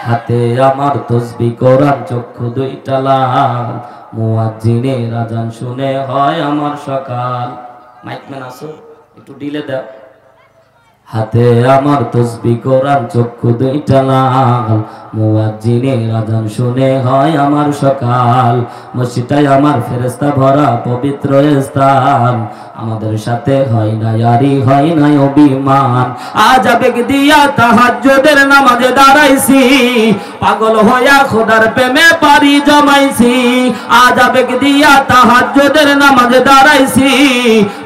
হাতে আমার তসবিহ কোরআন চক্ষু দুইটা লাল মুয়াজ্জিনের আযান শুনে হয় আমার সকাল। মাইকম্যান আসো একটু ডিলে দাও। হাতে আমার তসবিহ কোরআন চক্ষু দুইটা লাল মুয়াজ্জিনের আযান শুনে হয় আমার সকাল। মসজিদটাই আমার ফেরেশতা ভরা পবিত্র স্থান, আমাদের সাথে হয় না ইয়ারি হয় না অভিমান। আজ আবেগ দিয়া তাহাজ্জুদের নামাজে দাঁড়াইছি, পাগল হইয়া খোদার প্রেমে পারি জমাইছি। আজ আবেগ দিয়া তাহাজ্জুদের নামাজে দাঁড়াইছি,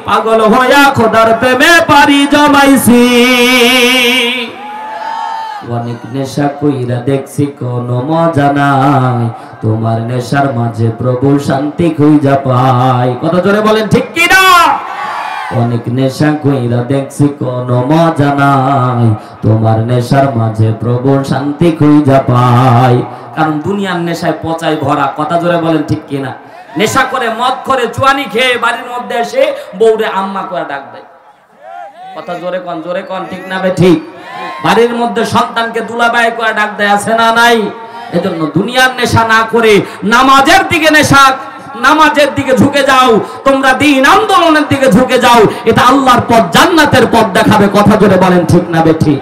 পাগল হইয়া খোদার প্রেমে পারি জমাইছি। অনেক নেশা কইরা দেখছি কোনো মজা নাই, তোমার নেশার মাঝে প্রভু শান্তি খুঁজা পাই। কত জোরে বলেন ঠিক কি না? অনেক নেশা কইরা দেখছি কোনো মজা নাই, তোমার নেশার মাঝে প্রভু শান্তি খুঁজা পাই। কারণ দুনিয়ার নেশায় পচায় ভরা। কথা জোরে বলেন ঠিক কিনা? নেশা করে মদ করে চুয়ানি খেয়ে বাড়ির মধ্যে এসে বউরে আম্মা করে ডাক দেয়। কথা জোরে কন ঠিক না বে ঠিক? বাড়ির মধ্যে সন্তানকে দুলাভাই করে ডাক দেয়, আছে না নাই? এজন্য দুনিয়ার নেশা না করে নামাজের দিকে নেশা, নামাজের দিকে ঝুঁকে যাও তোমরা, দিন আন্দোলনের দিকে ঝুঁকে যাও। এটা আল্লাহর পথ, জান্নাতের পথ দেখাবে। কথা জোরে বলেন ঠিক না বে ঠিক?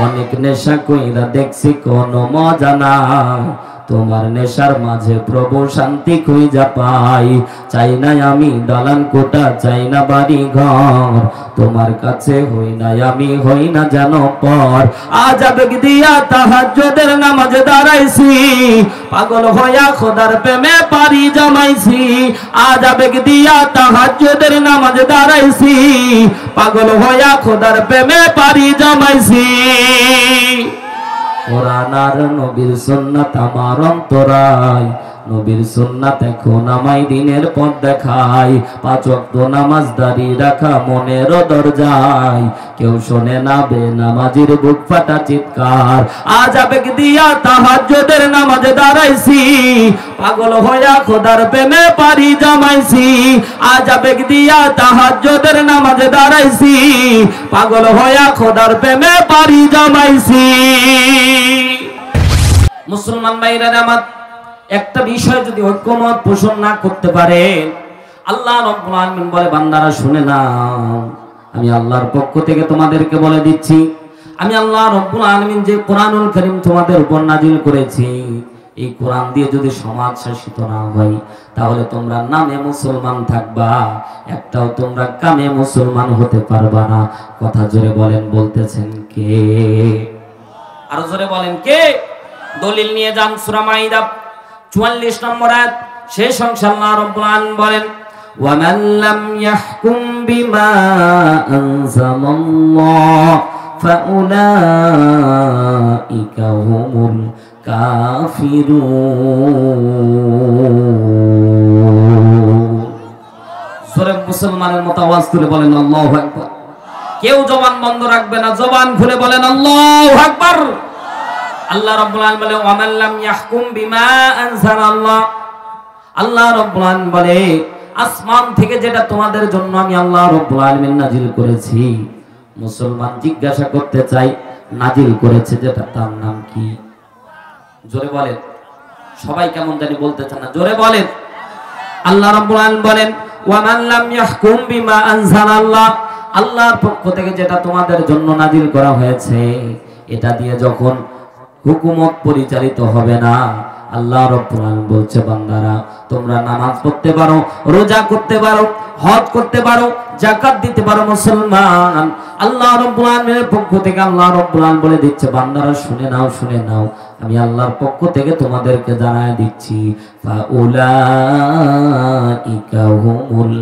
অনেক নেশা কইরা দেখছি কোনো মজা নাই, তোমার নেশার মাঝে প্রভু শান্তি খুঁজা পাই। চাই না আমি দালান কোটা, চাই না বাড়ি ঘর, তোমার কাছে হই না আমি হই না যেন পর। আজ আবেগ দিয়া তাহাজ্জুদের নামাজে দাঁড়াইছি, পাগল হইয়া খোদার প্রেমে পারি জমাইছি। আজ আবেগ দিয়া তাহাজ্জুদের নামাজে দাঁড়াইছি, পাগল হইয়া খোদার প্রেমে পারি জমাইছি। কোরআন আর নবীর সুন্নাত আমার অন্তরায়, নবীর সুন্নাত এখন আমায় দিনের পথ দেখায়। পাঁচ ওয়াক্ত নামাজ দাঁড়ি রাখা মনের দরজায়, কেউ শোনে না বেনামাজির বুক ফাটা চিৎকার। আজ আবেগ দিয়া তাহাজ্জুদের নামাজে দাঁড়াইছি, পাগল হইয়া খোদার প্রেমে পারি জমাইছি। আজ আবেগ দিয়া তাহাজ্জুদের নামাজে দাঁড়াইছি, পাগল হইয়া খোদার প্রেমে পারি জমাইছি। মুসলমান ভাইরা আমার একটা বিষয় যদি ঐক্যমত পোষণ না করতে পারে, আল্লাহ রাব্বুল আলামিন বলে বান্দারা শুনে নাও, আমি আল্লাহর পক্ষ থেকে তোমাদেরকে বলে দিচ্ছি, আমি আল্লাহ রাব্বুল আলামিন যে কোরআনুল কারীম তোমাদের উপর নাজিল করেছি, এই কোরআন দিয়ে যদি সমাজ শাসিত না হয় তাহলে তোমরা নামে মুসলমান থাকবা, একটাও তোমরা কামে মুসলমান হতে পারবা না। কথা জোরে বলেন, বলতেছেন কে? আরো জোরে বলেন কে? দলিল নিয়ে যান সূরা মাইদা 44 নম্বর আয়াত, শেষ অংশে আল্লাহ রাব্বুল আলামিন বলেন, ওয়া মান লাম ইয়াহকুম বিমা আনজালাল্লাহ ফাউলাইকা হুমুল কাফিরুন। সূরা মুসলমানের মতো আওয়াজ তুলে বলেন আল্লাহু আকবার। কেউ জবান বন্ধ রাখবে না, জবান খুলে বলেন আল্লাহু আকবার। আল্লাহ রাব্বুল আলামিন বলে ওয়া মান লাম ইয়াহকুম বিমা আনজালাল্লাহ, আল্লাহ রাব্বুল আলামিন বলে আসমান থেকে যেটা তোমাদের জন্য আমি আল্লাহ রাব্বুল আলামিন নাজিল করেছি, মুসলমান জিজ্ঞাসা করতে চাই নাজিল করেছে যেটা তার নাম কি? জোরে বলেন, সবাই কেমন জানি বলতেছেন না, জোরে বলেন। আল্লাহ রাব্বুল আলামিন বলেন ওয়া মান লাম ইয়াহকুম বিমা আনজালাল্লাহ, আল্লাহর পক্ষ থেকে যেটা তোমাদের জন্য নাজিল করা হয়েছে, এটা দিয়ে যখন হুকুমত পরিচালিত হবে না, আল্লাহ রাব্বুল আলামিন বলছে বান্দারা তোমরা নামাজ পড়তে পারো, রোজা করতে পারো, হজ করতে পারো, যাকাত দিতে পারো মুসলমান। আল্লাহ রাব্বুল আলামিনের পক্ষ থেকে আল্লাহ রাব্বুল আলামিন বলে দিচ্ছে বান্দারা শুনে নাও, শুনে নাও, আমি আল্লাহর পক্ষ থেকে তোমাদেরকে জানায় দিচ্ছি ফাউলাইকা হুমুল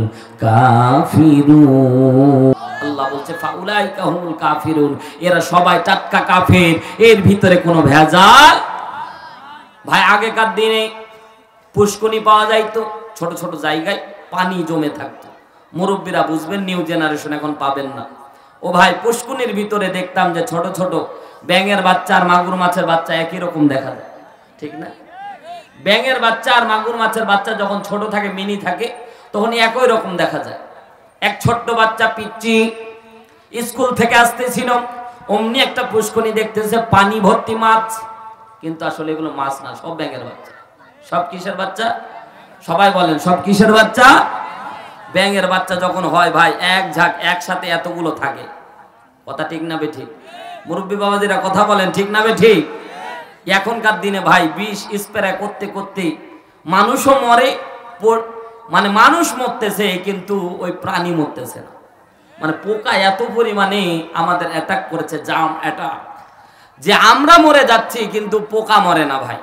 কাফিরুন। আল্লাহ বলছে ফাউলাইকা হুমুল কাফিরুন, এরা সবাই টাটকা কাফের, এর ভিতরে কোনো ভেজাল। ভাই আগেকার দিনে পুষ্কনি পাওয়া যাইতো, ছোট ছোট জায়গায় পানি জমে থাকতো, মুরব্বীরা বুঝবেন, নিউ জেনারেশন এখন পাবেন না। ও ভাই পুষ্কনির ভিতরে দেখতাম যে ছোট ছোট ব্যাঙের বাচ্চা আর মাগুর মাছের বাচ্চা একই রকম দেখা যায়, ঠিক না? ব্যাঙের বাচ্চা আর মাগুর মাছের বাচ্চা যখন ছোট থাকে, মিনি থাকে, তখন একই রকম দেখা যায়। এক ছোট্ট বাচ্চা পিচ্চি স্কুল থেকে আসতেছিল, অমনি একটা পুষ্কনি দেখতেছে পানি ভর্তি মাছ, কিন্তু আসলে এগুলো মাছ না, সব ব্যাঙের বাচ্চা। সব কিসের বাচ্চা? সবাই বলেন, সব কিসের বাচ্চা? ব্যাঙের বাচ্চা যখন হয় ভাই, এক ঝাঁক একসাথে এতগুলো থাকে। কথা ঠিক না বেঠিক? মুরব্বী বাবাজিরা কথা বলেন, ঠিক না বেঠিক? এখনকার দিনে ভাই বিষ স্প্রে করতে করতে মানুষও মরে, মানে মানুষ মরতেছে কিন্তু ওই প্রাণী মরতেছে না। মানে পোকা এত পরিমাণে আমাদের অ্যাটাক করেছে, জাম অ্যাটাক, যে আমরা মরে যাচ্ছি কিন্তু পোকা মরে না ভাই।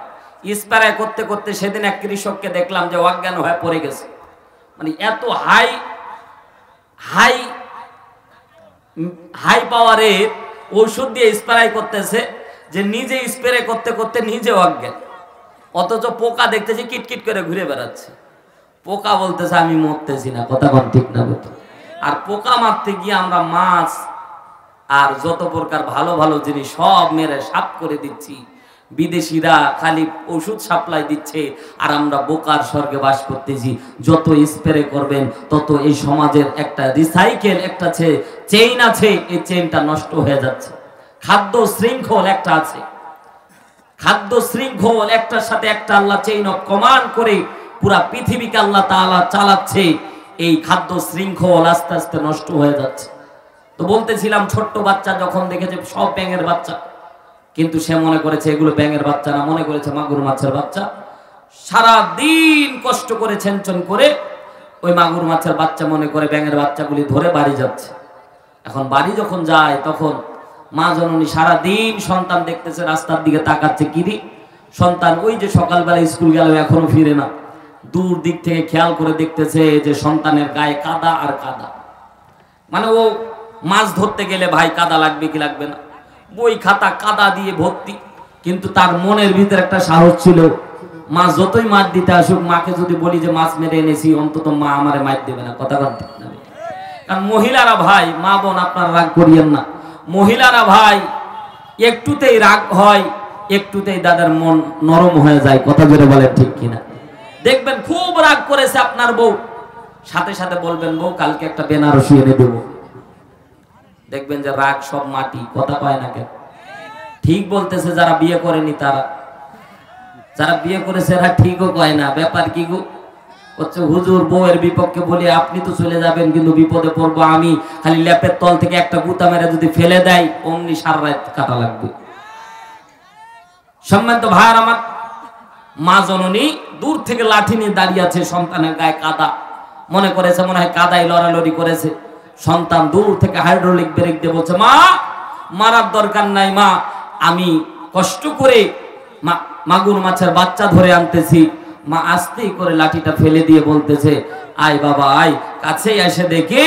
স্প্রে করতে করতে সেদিন এক কৃষককে দেখলাম যে অজ্ঞান হয়ে পড়ে গেছে। মানে এত হাই হাই হাই পাওয়ারের ঔষধ দিয়ে স্প্রে করতেছে যে নিজে স্প্রে করতে করতে নিজে অজ্ঞান, অথচ পোকা দেখতেছি কিটকিট করে ঘুরে বেড়াচ্ছে। পোকা বলতেছে আমি মরতেছি না। কথা কোন ঠিক না বেঠিক? আর পোকা মারতে গিয়ে আমরা মাছ আর যত প্রকার ভালো ভালো জিনিস সব মেরে সাফ করে দিচ্ছি। বিদেশিরা খালি ওষুধ সাপ্লাই দিচ্ছে আর আমরা বোকার স্বর্গে বাস করতেছি। যত স্প্রে করবেন তত এই সমাজের একটা রিসাইকেল একটা চেইন আছে, এই চেইনটা নষ্ট হয়ে যাচ্ছে। খাদ্য শৃঙ্খল একটা আছে, খাদ্য শৃঙ্খল একটার সাথে একটা আল্লাহ চেইন অফ কমান্ড করে পুরা পৃথিবীকে আল্লাহ তাআলা চালাচ্ছে। এই খাদ্য শৃঙ্খল আস্তে আস্তে নষ্ট হয়ে যাচ্ছে। তো বলতেছিলাম, ছোট্ট বাচ্চা যখন দেখেছে সব ব্যাঙের বাচ্চা, কিন্তু সে মনে করেছে এগুলো ব্যাঙের বাচ্চা না, মনে করেছে মাগুর মাছের বাচ্চা। সারা দিন কষ্ট করে ছেনচন করে ওই মাগুর মাছের বাচ্চা মনে করে ব্যাঙের বাচ্চাগুলি ধরে বাড়ি যাচ্ছে। এখন বাড়ি যখন যায় তখন মা জননী সারা দিন সন্তান দেখতেছে, রাস্তার দিকে তাকাচ্ছে, কিরি সন্তান ওই যে সকালবেলা স্কুল গেল এখনো ফিরে না। দূর দিক থেকে খেয়াল করে দেখতেছে যে সন্তানের গায়ে কাদা আর কাদা। মানে ও মাছ ধরতে গেলে ভাই কাদা লাগবে কি লাগবে না, বই খাতা কাদা দিয়ে ভর্তি, কিন্তু তার মনের ভিতরে একটা সাহস ছিল, মা যতই মাছ দিতে আসুক, মাকে যদি বলি যে মাছ মেরে এনেছি, অন্তত মা আমারে মাছ দেবে না। কথা বলতে না? কারণ মহিলারা ভাই, মা বোন আপনারা রাগ করিয়েন না, মহিলারা ভাই একটুতেই রাগ হয়, একটুতেই দাদার মন নরম হয়ে যায়। কথা জোরে বলেন, ঠিক কিনা? দেখবেন খুব রাগ করেছে আপনার বউ, সাথে সাথে বলবেন বউ কালকে একটা বেনারসি এনে দেবো। দেখবেন যে রাগ সব মাটি। কথা পায় না কেন? ঠিক বলতেছে যারা বিয়ে করেনি তারা, যারা বিয়ে করেছে এরা ঠিকও কয় না। ব্যাপার কি গো? হচ্ছে হুজুর বউয়ের বিপক্ষে বলি আপনি তো চলে যাবেন, কিন্তু বিপদে পড়বো আমি। খালি ল্যাপের তল থেকে একটা গুতা মেরে যদি ফেলে দেয়, অমনি সারা রাত কাটা লাগবে। সম্মানিত ভাইয়ার আমার, মা জননী দূর থেকে লাঠি নিয়ে দাঁড়িয়ে আছে, সন্তানের গায়ে কাদা, মনে করেছে মনে হয় কাদাই লড়ালড়ি করেছে। সন্তান দূর থেকে হাইড্রোলিক ব্রেক দিয়ে বলছে, মা মারার দরকার নাই মা, আমি কষ্ট করে মাগুর মাছের বাচ্চা ধরে আনতেছি। মা আস্তে করে লাঠিটা ফেলে দিয়ে বলতেছে, আয় বাবা আয়। কাছে এসে দেখে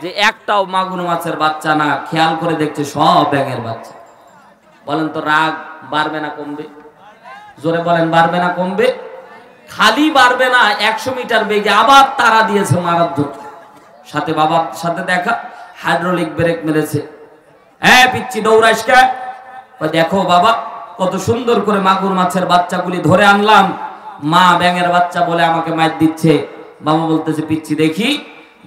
যে একটাও মাগুর মাছের বাচ্চা না, খেয়াল করে দেখছে সব ব্যাঙের বাচ্চা। বলেন তো রাগ বাড়বে না কমবে? জোরে বলেন, বাড়বে না কমবে? খালি বাড়বে না, 100 মিটার বেগে আবার তারা দিয়েছে মারার জন্য। সাথে বাবার সাথে দেখা, হাইড্রোলিক ব্রেক মেরেছে। হ্যাঁ পিচ্ছি দৌড়াইস কে? দেখো বাবা কত সুন্দর করে মাগুর মাছের বাচ্চাগুলি ধরে আনলাম, মা ব্যাঙের বাচ্চা বলে আমাকে মার দিচ্ছে। বাবা বলতেছে পিচ্ছি দেখি,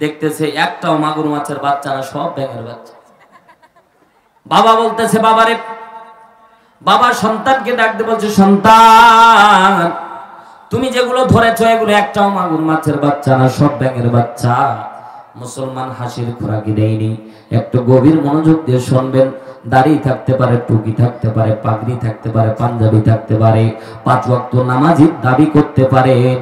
দেখতেছে একটাও মাগুর মাছের বাচ্চা না, সব ব্যাঙের বাচ্চা। বাবা বলতেছে বাবারে, বাবা সন্তানকে ডাকতে বলছে, সন্তান তুমি যেগুলো ধরেছো এগুলো একটাও মাগুর মাছের বাচ্চা না, সব ব্যাঙের বাচ্চা। মুসলমান হাসির খোরাকি দেয়নি। একটু গভীর মনোযোগ দিয়ে শুনবেন। দাড়ি থাকতে পারে, টুপি থাকতে পারে, পাগড়ি থাকতে পারে, পাঞ্জাবি থাকতে পারে, 5 ওয়াক্ত নামাজি দাবি করতে পারেন,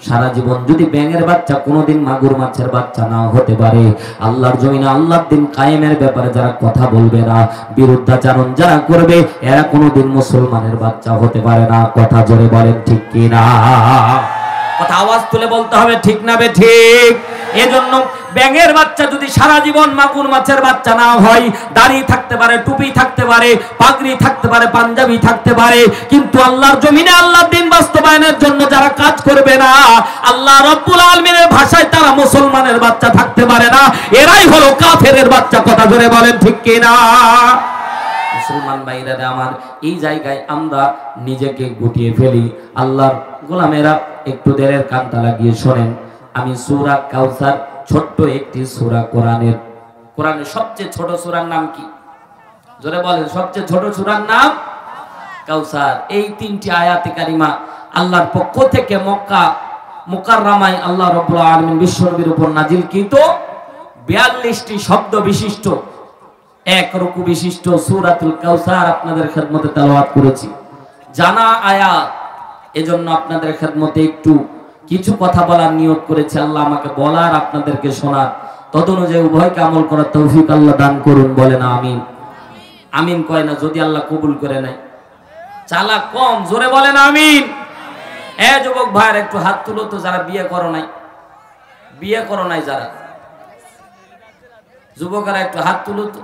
সারা জীবন যদি ব্যাঙের বাচ্চা কোনোদিন মাগুর মাছের বাচ্চা না হতে পারে, আল্লাহর জমিনে আল্লাহর দিন কায়েমের ব্যাপারে যারা কথা বলবে না, বিরুদ্ধাচরণ যারা করবে, এরা কোনোদিন মুসলমানের বাচ্চা হতে পারে না। কথা জোরে বলেন, ঠিক কি না? কথা আওয়াজ তুলে বলতে হবে, ঠিক না বে ঠিক? এজন্য ব্যাঙের বাচ্চা যদি সারা জীবন মাগুর মাছের বাচ্চা না হয়, দাড়ি থাকতে পারে, টুপি থাকতে পারে, পাগড়ি থাকতে পারে, পাঞ্জাবি থাকতে পারে, কিন্তু আল্লাহর জমিনে আল্লাহর দ্বীন বাস্তবায়নের জন্য যারা কাজ করবে না, আল্লাহ রাব্বুল আলামিনের ভাষায় তারা মুসলমানের বাচ্চা থাকতে পারে না, এরাই হলো কাফেরের বাচ্চা। কথা জোরে বলেন, ঠিক কি না? মুসলমান ভাইরা আমার, এই জায়গায় আমরা নিজেকে গুটিয়ে ফেলি। আল্লাহর গোলামেরা একটু দেরের কানটা লাগিয়ে শোনেন। আমি সূরা কাউসার, ছোট্ট একটি সূরা, কোরআনের সবচেয়ে ছোট সূরার নাম কি? জোরে বলেন, সবচেয়ে ছোট সূরার নাম? কাউসার, এই 3টি আয়াতে কারিমা আল্লাহর পক্ষ থেকে মক্কা মুকাররমায় আল্লাহ রাব্বুল আলামিন বিশ্বনবীর উপর নাজিলকৃত 42টি শব্দ বিশিষ্ট এক রুকু বিশিষ্ট সূরাতুল কাউসার আপনাদের খেদমতে তেলাওয়াত করেছি। জানা আয়াত, এজন্য আপনাদের খেদমতে একটু কিছু কথা বলার নিয়ত করেছি। আল্লাহ আমাকে বলার, আপনাদেরকে শোনার, তদনুযায়ী উভয়কে আমল করার তৌফিক আল্লাহ দান করুন। বলেন আমিন। আমিন কয় না, যদি আল্লাহ কবুল করে নেয়। চালাক কম, জোরে বলেন আমিন। যুবক ভাইয়ের একটু হাত তুলো তো, যারা বিয়ে করো নাই, বিয়ে করো নাই যারা যুবকেরা একটু হাত তুলো তো।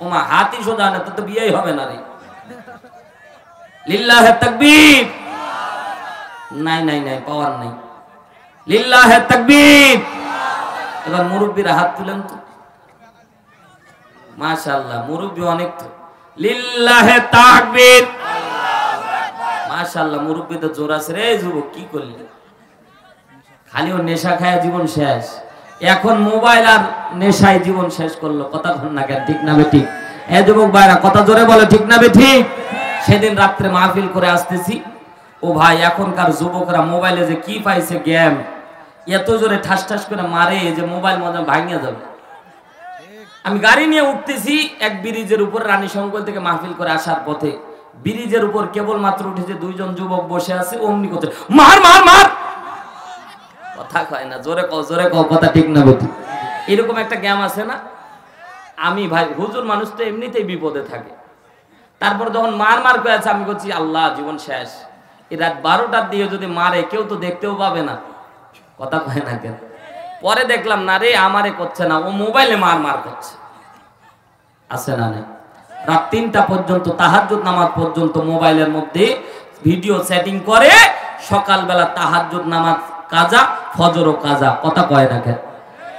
ওমা হাতই সোজা না, তো বিয়েই হবে না রে। লিল্লাহে তাকবীর। নাই নাই নাই, পাওয়ার নাই। লিল্লাহে তাকবীর। এবার মুরব্বীরা হাত তুলেন তো। মাশাআল্লাহ, মুরব্বী অনেক তো। লিল্লাহে তাকবীর। মাশাআল্লাহ, মুরব্বী তো জোর আছে রে। যুবক কি করলি? খালি ও নেশা খায় জীবন শেষ। এখন মোবাইল আর নেশায় জীবন শেষ করলো। কথা বল না কেন, ঠিক না বেঠিক? যুবক ভাইরা কথা জোরে বলে, ঠিক না বেঠিক? সেদিন রাত্রে মাহফিল করে আসতেছি, ও ভাই এখনকার যুবকরা মোবাইলে যে কি পাইছে গেম, এত জোরে ঠাস ঠাস করে মারে যে মোবাইল মজা ভাঙিয়ে যাবে। আমি গাড়ি নিয়ে উঠতেছি এক ব্রিজের উপর, রানী শঙ্কর থেকে মাহফিল করে আসার পথে ব্রিজের উপর কেবল মাত্র উঠেছে, 2জন যুবক বসে আছে, অমনি করছে মার মার মার। কথা কয় না, জোরে কও, জোরে কও, কথা ঠিক না বেঠিক? এরকম একটা গেম আছে না? আমি ভাই হুজুর মানুষ তো এমনিতেই বিপদে থাকে, তারপর যখন মার মার করে আছে আমি বলছি আল্লাহ জীবন শেষ। এই রাত 12টার দিয়ে যদি মারে, কেউ তো দেখতেও পাবে না। কথা কয় না কেন? পরে দেখলাম না রে, আমারে করছে না, ও মোবাইলে মার মার করছে। আছে না? নেই। রাত 3টা পর্যন্ত, তাহাজ্জুদ নামাজ পর্যন্ত মোবাইলের মধ্যে ভিডিও সেটিং করে, সকালবেলা তাহাজ্জুদ নামাজ কাজা, ফজরও কাজা। কথা কয় না কেন?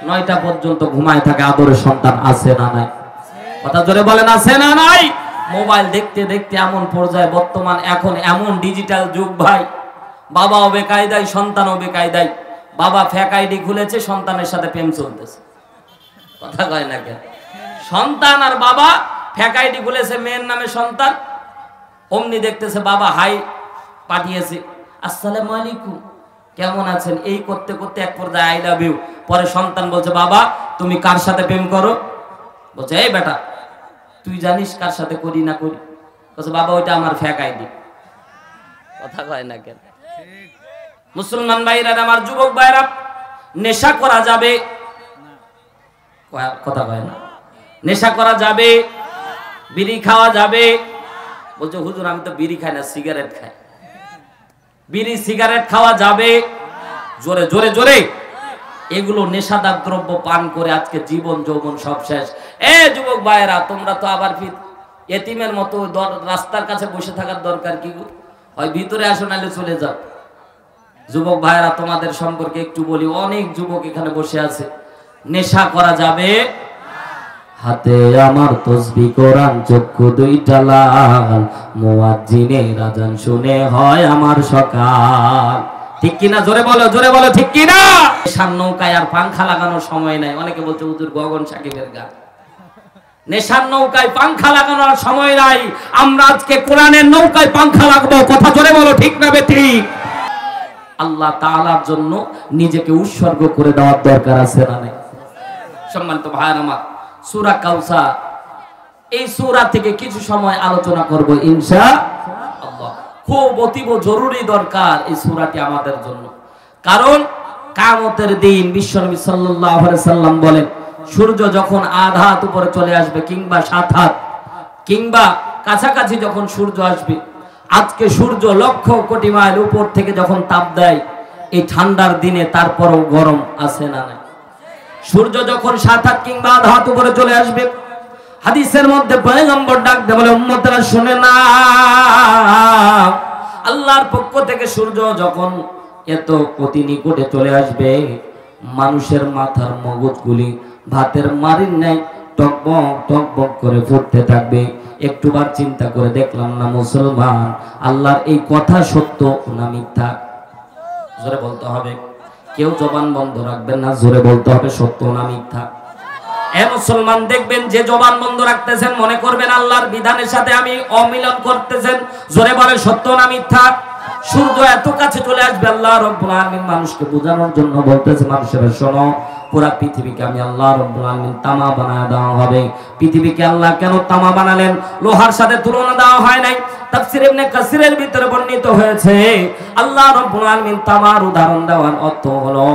9টা পর্যন্ত ঘুমায় থাকে আদরের সন্তান। আছে না নাই? কথা জোরে বলেন, আছে না নাই? মোবাইল দেখতে দেখতে এমন পর্যায়ে বর্তমান, এখন এমন ডিজিটাল যুগ ভাই, বাবাও বেকায়দায়, সন্তানও বেকায়দায়। বাবা ফেক আইডি খুলেছে, সন্তানের সাথে প্রেম চলতেছে। কথা কয় না কেন? সন্তান আর বাবা ফেক আইডি খুলেছে, মেয়ের নামে সন্তান, অমনি দেখতেছে বাবা হাই পাঠিয়েছে, আসসালামু আলাইকুম, কেমন আছেন, এই করতে করতে এক পর্যায়ে আই লাভ ইউ। পরে সন্তান বলছে বাবা তুমি কার সাথে প্রেম করো? বলছে এই বেটা তুই জানিস কার সাথে করি না করি? বলছে বাবা ওইটা আমার ফেক আইডি। কথা কয় না কেন? মুসলমান ভাইরা, আমার যুবক ভাইরা, নেশা করা যাবে? কথা কয় না। নেশা করা যাবে, বিড়ি খাওয়া যাবে? বলছে হুজুর আমি তো বিড়ি খাই না, সিগারেট খাই। বিড়ি সিগারেট খাওয়া যাবে? জোরে জোরে জোরে। এগুলো নেশাদার দ্রব্য পান করে আজকে জীবন যৌবন সব শেষ। যুবক ভাইয়েরা, তোমরা তো আবার এতিমের মতো রাস্তার কাছে বসে থাকার দরকার কি? হয় ভিতরে আসো, নাহলে চলে যাও। যুবক ভাইয়েরা, তোমাদের সম্পর্কে একটু বলি, অনেক যুবক এখানে বসে আছে। নেশা করা যাবে? হাতে আমার তসবিহ কোরআন, চক্ষু 2টা লাল, মুয়াজ্জিনের আযান শুনে হয় আমার সকাল। ঠিক কিনা? জোরে বলো, জোরে বলো, ঠিক কিনা? নেশার নৌকায় আর পাংখা লাগানোর সময় নাই। অনেকে বলছে হুজুর গগন সাকিবের গান। নেশার নৌকায় পাংখা লাগানোর সময় নাই। আমরা আজকে কোরআনের নৌকায় পাংখা লাগবো। কথা জোরে বলো, ঠিক না বেঠিক? আল্লাহ তাআলার জন্য নিজেকে উৎসর্গ করে দেওয়ার দরকার আছে না নাই? সম্মানিত ভাইরা আমার, সূরা কাউসার, এই সূরা থেকে কিছু সময় আলোচনা করব ইনশাআল্লাহ। খুব অতীব জরুরি দরকার এই সূরাটি আমাদের জন্য। কারণ কিয়ামতের দিন বিশ্বনবী সাল্লাল্লাহু আলাইহি সাল্লাম বলেন, সূর্য যখন আধা হাত উপরে চলে আসবে, কিংবা 7 হাত, কিংবা কাছাকাছি যখন সূর্য আসবে, আজকে সূর্য লক্ষ কোটি মাইল উপর থেকে যখন তাপ দেয় এই ঠান্ডার দিনে, তারপরও গরম আছে না নাই? সূর্য যখন 7 হাত কিংবা আধা হাত উপরে চলে আসবে, হাদিসের মধ্যে পয়গম্বর ডাক দেয় বলে, উম্মতরা শুনে না, আল্লাহর পক্ষ থেকে সূর্য যখন এত অতি নিকটে চলে আসবে, মানুষের মাথার মগজগুলি ভাতের মারির ন্যায় টকবক টকবক করে ফুটতে থাকবে। একটুবার চিন্তা করে দেখলাম না মুসলমান, আল্লাহর এই কথা সত্য না মিথ্যা? জোরে বলতে হবে, কেউ জবান বন্ধ রাখবেন না, জোরে বলতে হবে সত্য না মিথ্যা? এ মুসলমান, দেখবেন যে জবান বন্ধ রাখতেছেন মনে করবেন আল্লাহর বিধানের সাথে আমি অমিলন করতেছেন। জোরে বলে সত্য না মিথ্যা? সূর্য এত কাছে চলে আসবে, আল্লাহ রাব্বুল আলামিন মানুষকে বোঝানোর জন্য বলতেছে, মানুষের শোনো, পুরা পৃথিবীকে আমি আল্লাহ রাব্বুল আলামিন তামা বানায় দেওয়া হবে। পৃথিবীকে আল্লাহ কেন তামা বানালেন? লোহার সাথে তুলনা দেওয়া হয় নাই। তাফসীর ইবনে কাসিরের ভিতরে বর্ণিত হয়েছে, আল্লাহ রাব্বুল আলামিন তামার উদাহরণ দেওয়ার অর্থ হলো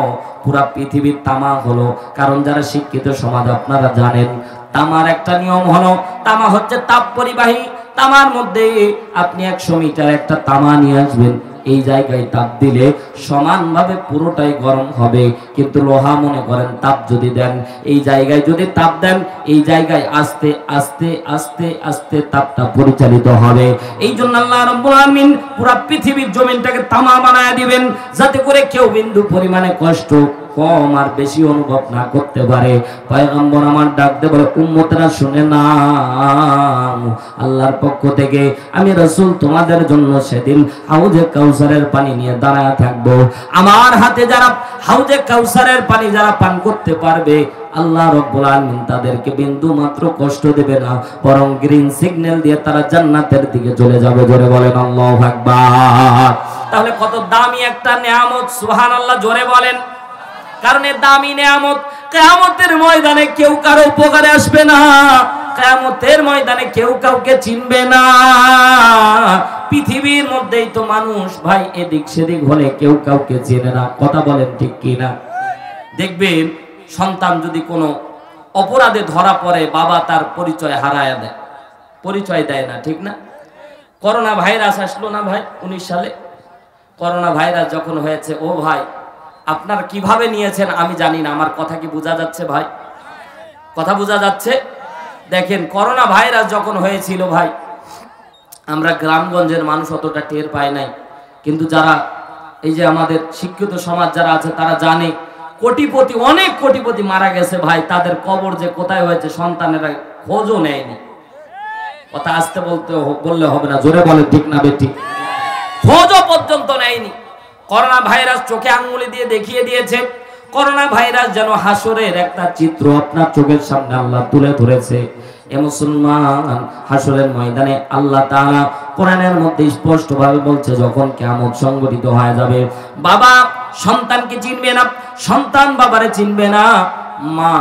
পুরা পৃথিবীর তামা হলো, কারণ যারা শিক্ষিত সমাজ আপনারা জানেন তামার একটা নিয়ম হলো, তামা হচ্ছে তাপ পরিবাহী। তামার মধ্যে আপনি 100 মিটার একটা তামা নিয়ে আসবেন, এই জায়গায় তাপ দিলে সমানভাবে পুরোটাই গরম হবে। কিন্তু লোহা মনে করেন তাপ যদি দেন, এই জায়গায় যদি তাপ দেন, এই জায়গায় আস্তে আস্তে আস্তে আস্তে তাপটা পরিচালিত হবে। এই জন্য আল্লাহ রাব্বুল আলামিন পুরো পৃথিবীর জমিনটাকে তামা বানায় দিবেন, যাতে করে কেউ বিন্দু পরিমাণে কষ্ট কম আর বেশি অনুভব না করতে পারে। পয়গম্বর আমার ডাক দিয়ে বলে, উম্মতেরা শুনে নাও, আল্লাহর পক্ষ থেকে আমি রাসূল তোমাদের জন্য সেদিন হাউজে কাউসারের পানি নিয়ে দাঁড়ায় থাকবো। আমার হাতে যারা হাউজে কাউসারের পানি যারা পান করতে পারবে, আল্লাহ রাব্বুল আলামিন তাদেরকে বিন্দু মাত্র কষ্ট দেবে না, বরং গ্রিন সিগন্যাল দিয়ে তারা জান্নাতের দিকে চলে যাবে। জোরে বলেন আল্লাহু আকবার। তাহলে কত দামি একটা নিয়ামত, সুবহানাল্লাহ জোরে বলেন। কারণ এই দামি নিয়ামত কিয়ামতের ময়দানে কেউ কারো উপকারে আসবে না, কিয়ামতের ময়দানে কেউ কাউকে চিনবে না। পৃথিবীর মধ্যেই তো মানুষ ভাই এদিক সেদিক হলে কেউ কাউকে চেনে না, কথা বলেন ঠিক কিনা? দেখবেন সন্তান যদি কোনো অপরাধে ধরা পড়ে, বাবা তার পরিচয় হারায় দেয়, পরিচয় দেয় না, ঠিক না? করোনা ভাইরাস আসলো না ভাই 19 সালে? করোনা ভাইরাস যখন হয়েছে, ও ভাই আপনারা কিভাবে নিয়েছেন আমি জানি না, আমার কথা কি বোঝা যাচ্ছে ভাই? কথা বোঝা যাচ্ছে? দেখেন করোনা ভাইরাস যখন হয়েছিল ভাই, আমরা গ্রামগঞ্জের মানুষ অতটা টের পায় নাই, কিন্তু যারা এই যে আমাদের শিক্ষিত সমাজ যারা আছে তারা জানে, কোটিপতি অনেক কোটিপতি মারা গেছে ভাই, তাদের কবর যে কোথায় হয়েছে সন্তানেরা খোঁজও নেয়নি। কথা আসতে বললে হবে না, জোরে বলে ঠিক না বেঠিক? খোঁজও পর্যন্ত নেয়নি। করোনা ভাইরাস চোখে আঙ্গুলি দিয়ে দেখিয়ে দিয়েছে, করোনা ভাইরাস যেন হাসরের একটা চিত্র আপনার চোখের সামনে আল্লাহ তুলে ধরেছে। এ মুসলমান, হাসরের ময়দানে আল্লাহ তাআলা কোরআনের মধ্যে স্পষ্ট ভাবে বলছে, যখন কিয়ামত সংঘটিত হয়ে যাবে, বাবা সন্তানকে চিনবে না, সন্তান বাবারে চিনবে না, মা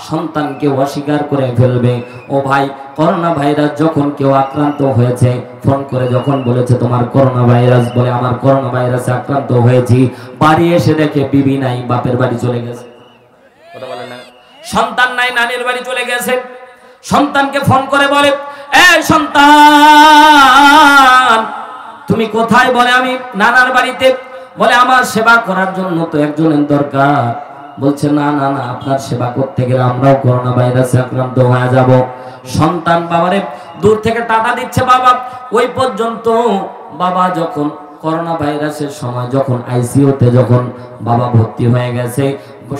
সন্তানকে অস্বীকার করে ফেলবে। ও ভাই, করোনা ভাইরাস যখন কেউ আক্রান্ত হয়েছে, ফোন করে যখন বলেছে তোমার করোনা ভাইরাস, বলে আমার করোনা ভাইরাসে আক্রান্ত হয়েছি, বাড়ি এসে দেখে বিবি নাই, বাপের বাড়ি চলে গেছে, কথা বলেন না, সন্তান নাই, নানির বাড়ি চলে গেছে। সন্তানকে ফোন করে বলে, এ সন্তান তুমি কোথায়? বলে আমি নানার বাড়িতে। বলে আমার সেবা করার জন্য তো একজনের দরকার। বলছে না না না, আপনার সেবা করতে গেলে আমরাও করোনা ভাইরাসে আক্রান্ত হয়ে যাব। সন্তান বাবারে দূর থেকে টাটা দিচ্ছে, বাবা ওই পর্যন্ত। বাবা যখন করোনা ভাইরাসের সময় যখন আইসিইউতে যখন বাবা ভর্তি হয়ে গেছে,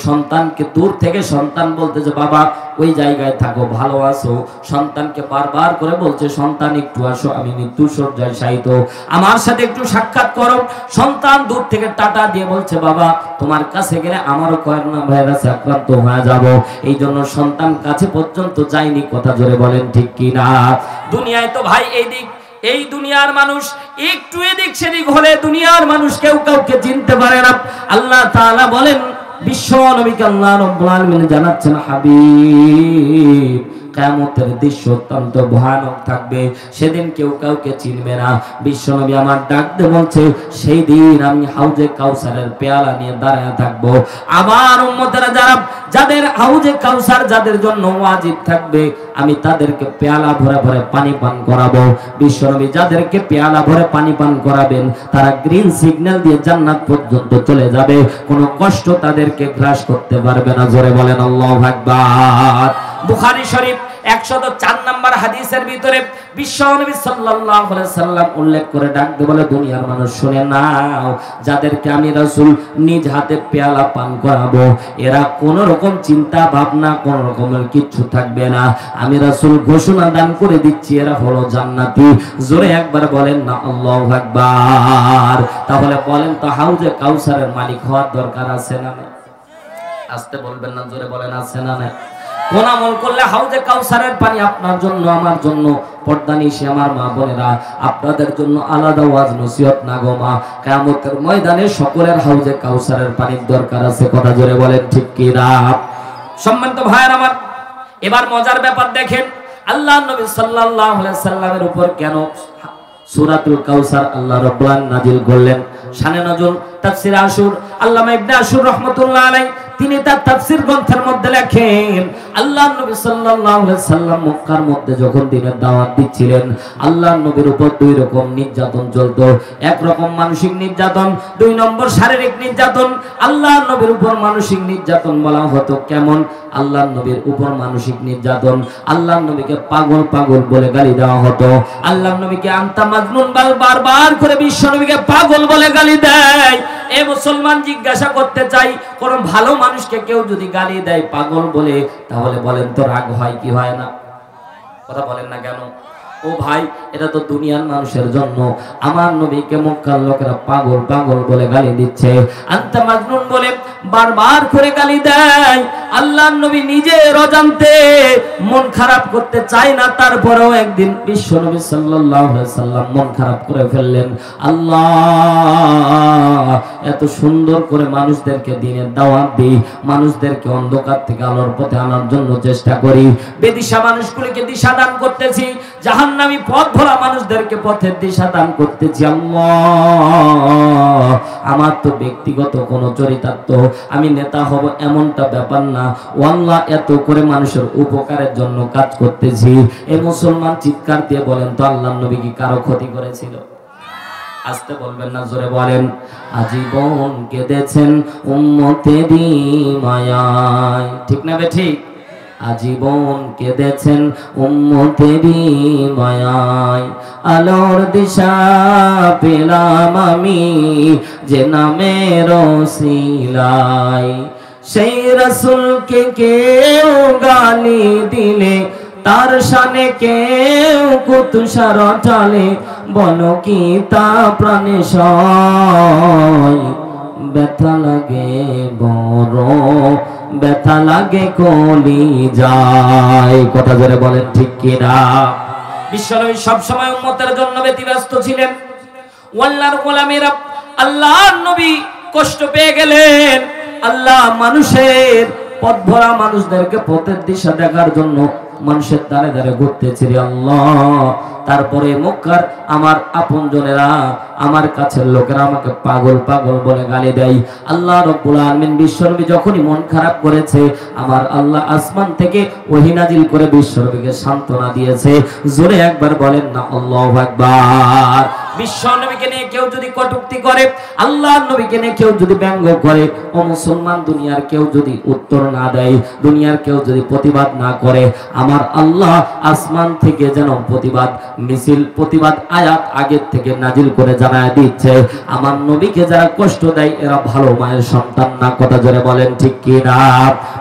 সন্তানকে দূর থেকে সন্তান বলতেছে বাবা ওই জায়গায় থাকো, ভালো আছো। সন্তানকে বারবার করে বলছে, সন্তান একটু আসো, আমি মৃত্যু শয্যায় শায়িত, আমার সাথে একটু সাক্ষাৎ করো। সন্তান দূর থেকে টাটা দিয়ে বলছে, বাবা তোমার কাছে গেলে আমারও করোনা ভাইরাসে আক্রান্ত হয়ে যাব। এই জন্য সন্তান কাছে পর্যন্ত যায়নি, কথা জোরে বলেন ঠিক কিনা? দুনিয়ায় তো ভাই এই দুনিয়ার মানুষ একটু এদিক সেদিক হলে দুনিয়ার মানুষ কেউ কাউকে চিনতে পারে না। আল্লাহ তাআলা বলেন, বিশ্ব নবীকে আল্লাহ রাব্বুল আলামিন জানাচ্ছেন, হাবিব কিয়ামতের দৃশ্য অত্যন্ত ভয়ানক থাকবে, সেদিন কেউ কাউকে চিনবে না। বিশ্ব নবী আমার ডাক দিয়ে বলছে, সেই দিন আমি হাউজে কাউসারের পেয়ালা নিয়ে দাঁড়ায় থাকবো। আমার উম্মতেরা যাদের হাউজে কাউসার যাদের জন্য ওয়াজিব থাকবে, আমি তাদেরকে পেয়ালা ভরে ভরে পানি পান করাবো। বিশ্ব নবী যাদেরকে পেয়ালা ভরে পানি পান করাবেন, তারা গ্রিন সিগন্যাল দিয়ে জান্নাত পর্যন্ত চলে যাবে, কোনো কষ্ট তাদেরকে গ্রাস করতে পারবে না। জোরে বলেন আল্লাহু আকবার। বুখারী শরীফ 104 নম্বর হাদিসের ভিতরে বিশ্ব নবী সাল্লাল্লাহু আলাইহি সাল্লাম উল্লেখ করে ডাক দিয়ে বলে, দুনিয়ার মানুষ শুনে নাও, যাদেরকে আমি রাসূল নিজ হাতে পেয়ালা পান করাবো, এরা কোন রকম চিন্তা ভাবনা কোন রকমের কিচ্ছু থাকবে না। আমি রাসূল ঘোষণা দান করে দিচ্ছি, এরা হলো জান্নাতি। জোরে একবার বলেন না আল্লাহু আকবার। তাহলে বলেন তো, হাউজে কাউসারের মালিক হওয়ার দরকার আছে না? আসতে বলবেন না, জোরে বলেন আছে না? কোন আমল করলে হাউজে কাউসারের পানি আপনার জন্য আমার জন্য পর্দানিশি আমার মা বোনেরা আপনাদের জন্য আলাদা ওয়াজ নসিহত না গো মা, কিয়ামতের ময়দানে সকলের হাউজে কাউসারের পানির দরকার আছে। কথা জোরে বলেন ঠিক কি না? সম্মানিত ভাইয়ের আমার, এবার মজার ব্যাপার দেখেন, আল্লাহ নবী সাল্লাল্লাহু আলাইহি সাল্লামের উপর কেন সূরাতুল কাউসার আল্লাহ রাব্বুল আলামিন নাজিল করলেন? শানে নজুল তাফসীর আশুর আল্লামা ইবনে আশুর রাহমাতুল্লাহ আলাইহি তিনি তার তাফসীর গ্রন্থের মধ্যে লেখেন, আল্লাহ নবী সাল্লাল্লাহু আলাইহি সাল্লাম মক্কার মধ্যে যখন দ্বীনের দাওয়াত দিচ্ছিলেন, আল্লাহ নবীর উপর দুই রকম নির্যাতন চলতো। এক রকম মানসিক নির্যাতন, দুই নম্বর শারীরিক নির্যাতন। আল্লাহ নবীর উপর মানসিক নির্যাতন বলা হতো কেমন? আল্লাহ নবীর উপর মানসিক নির্যাতন, আল্লাহ নবীকে পাগল পাগল বলে গালি দেওয়া হতো। আল্লাহ নবীকে আনতা মাজনুন বারবার করে বিশ্ব নবীকে পাগল বলে গালি দেয়। এ মুসলমান জিজ্ঞাসা করতে চাই, কোন ভালো মানুষকে কেউ যদি গালি দেয় পাগল বলে, তাহলে বলেন তো রাগ হয় কি হয় না? কথা বলেন না কেন? ও ভাই, এটা তো দুনিয়ার মানুষের জন্য। আমার নবীকে মক্কার লোকেরা পাগল পাগল বলে গালি দিচ্ছে, আনতা মাজনুন বলে বারবার করে গালি দেয়। আল্লাহর নবী নিজে অজান্তে মন খারাপ করতে চায় না, তারপরেও একদিন বিশ্ব নবী সাল্লাল্লাহু আলাইহি সাল্লাম মন খারাপ করে ফেললেন। আল্লাহ, এত সুন্দর করে মানুষদেরকে দ্বীনের দাওয়াত দিই, মানুষদেরকে অন্ধকার থেকে আলোর পথে আনার জন্য চেষ্টা করি, বেদিশা মানুষগুলিকে দিশা দান করতেছি, জাহান্নামী পথ ভরা মানুষদেরকে পথের দিশা দান করতেছি। আল্লাহ, আমার তো ব্যক্তিগত কোনো চরিতার্থ, আমি নেতা হব এমনটা ব্যাপার না। ও আল্লাহ, এত করে মানুষের উপকারের জন্য কাজ করতেছি। এই মুসলমান চিৎকার দিয়ে বলেন তো, আল্লাহর নবী কি কারো ক্ষতি করেছিল? আসতে বলবেন না, জোরে বলেন। আজীবন কেঁদেছেন উম্মতেরই মায়ায়, ঠিক না বে ঠিক? আজীবন কেঁদেছেন উম্মতেরই মায়ায়, আলোর দিশা পেলাম আমি যে নামের ওসিলায়। সেই রাসূলকে কেউ গালি দিলে, তার শানে কেউ কুতুষার টালে, বলো কি তা প্রাণে সয়? ব্যথা লাগে বড়, ব্যথা লাগে কলিজায়। কথা জোরে বলেন ঠিক কিনা? বিশ্বনবী সবসময় উম্মতের জন্য ব্যতিব্যস্ত ছিলেন। আল্লাহর গোলামেরা আল্লাহর নবী কষ্ট পেয়ে গেলেন। আল্লাহ মানুষের পথ ভরা মানুষদেরকে পথের দিশা দেখার জন্য মানুষের দ্বারে দ্বারে ঘুরতেছিল। আল্লাহ, তারপরে মক্কার আমার আপনজনেরা, আমার কাছের লোকেরা আমাকে পাগল পাগল বলে গালি দেয়। আল্লাহ রাব্বুল আলামিন বিশ্বনবী যখনই মন খারাপ করেছে, আমার আল্লাহ আসমান থেকে ওহী নাজিল করে বিশ্বনবীকে সান্ত্বনা দিয়েছে। জোরে একবার বলেন না আল্লাহু আকবার। বিশ্বনবীকে নিয়ে কেউ যদি কটূক্তি করে, আল্লাহর নবীকে নিয়ে কেউ যদি ব্যঙ্গ করে, ও মুসলমান, দুনিয়ার কেউ যদি উত্তর না দেয়, দুনিয়ার কেউ যদি প্রতিবাদ না করে, আমার আল্লাহ আসমান থেকে যেন প্রতিবাদ মিছিল, প্রতিবাদ আয়াত আগের থেকে নাজিল করে জানায় দিচ্ছে, আমার নবীকে যারা কষ্ট দেয় এরা ভালো মায়ের সন্তান না। কথা জোরে বলেন ঠিক কি না?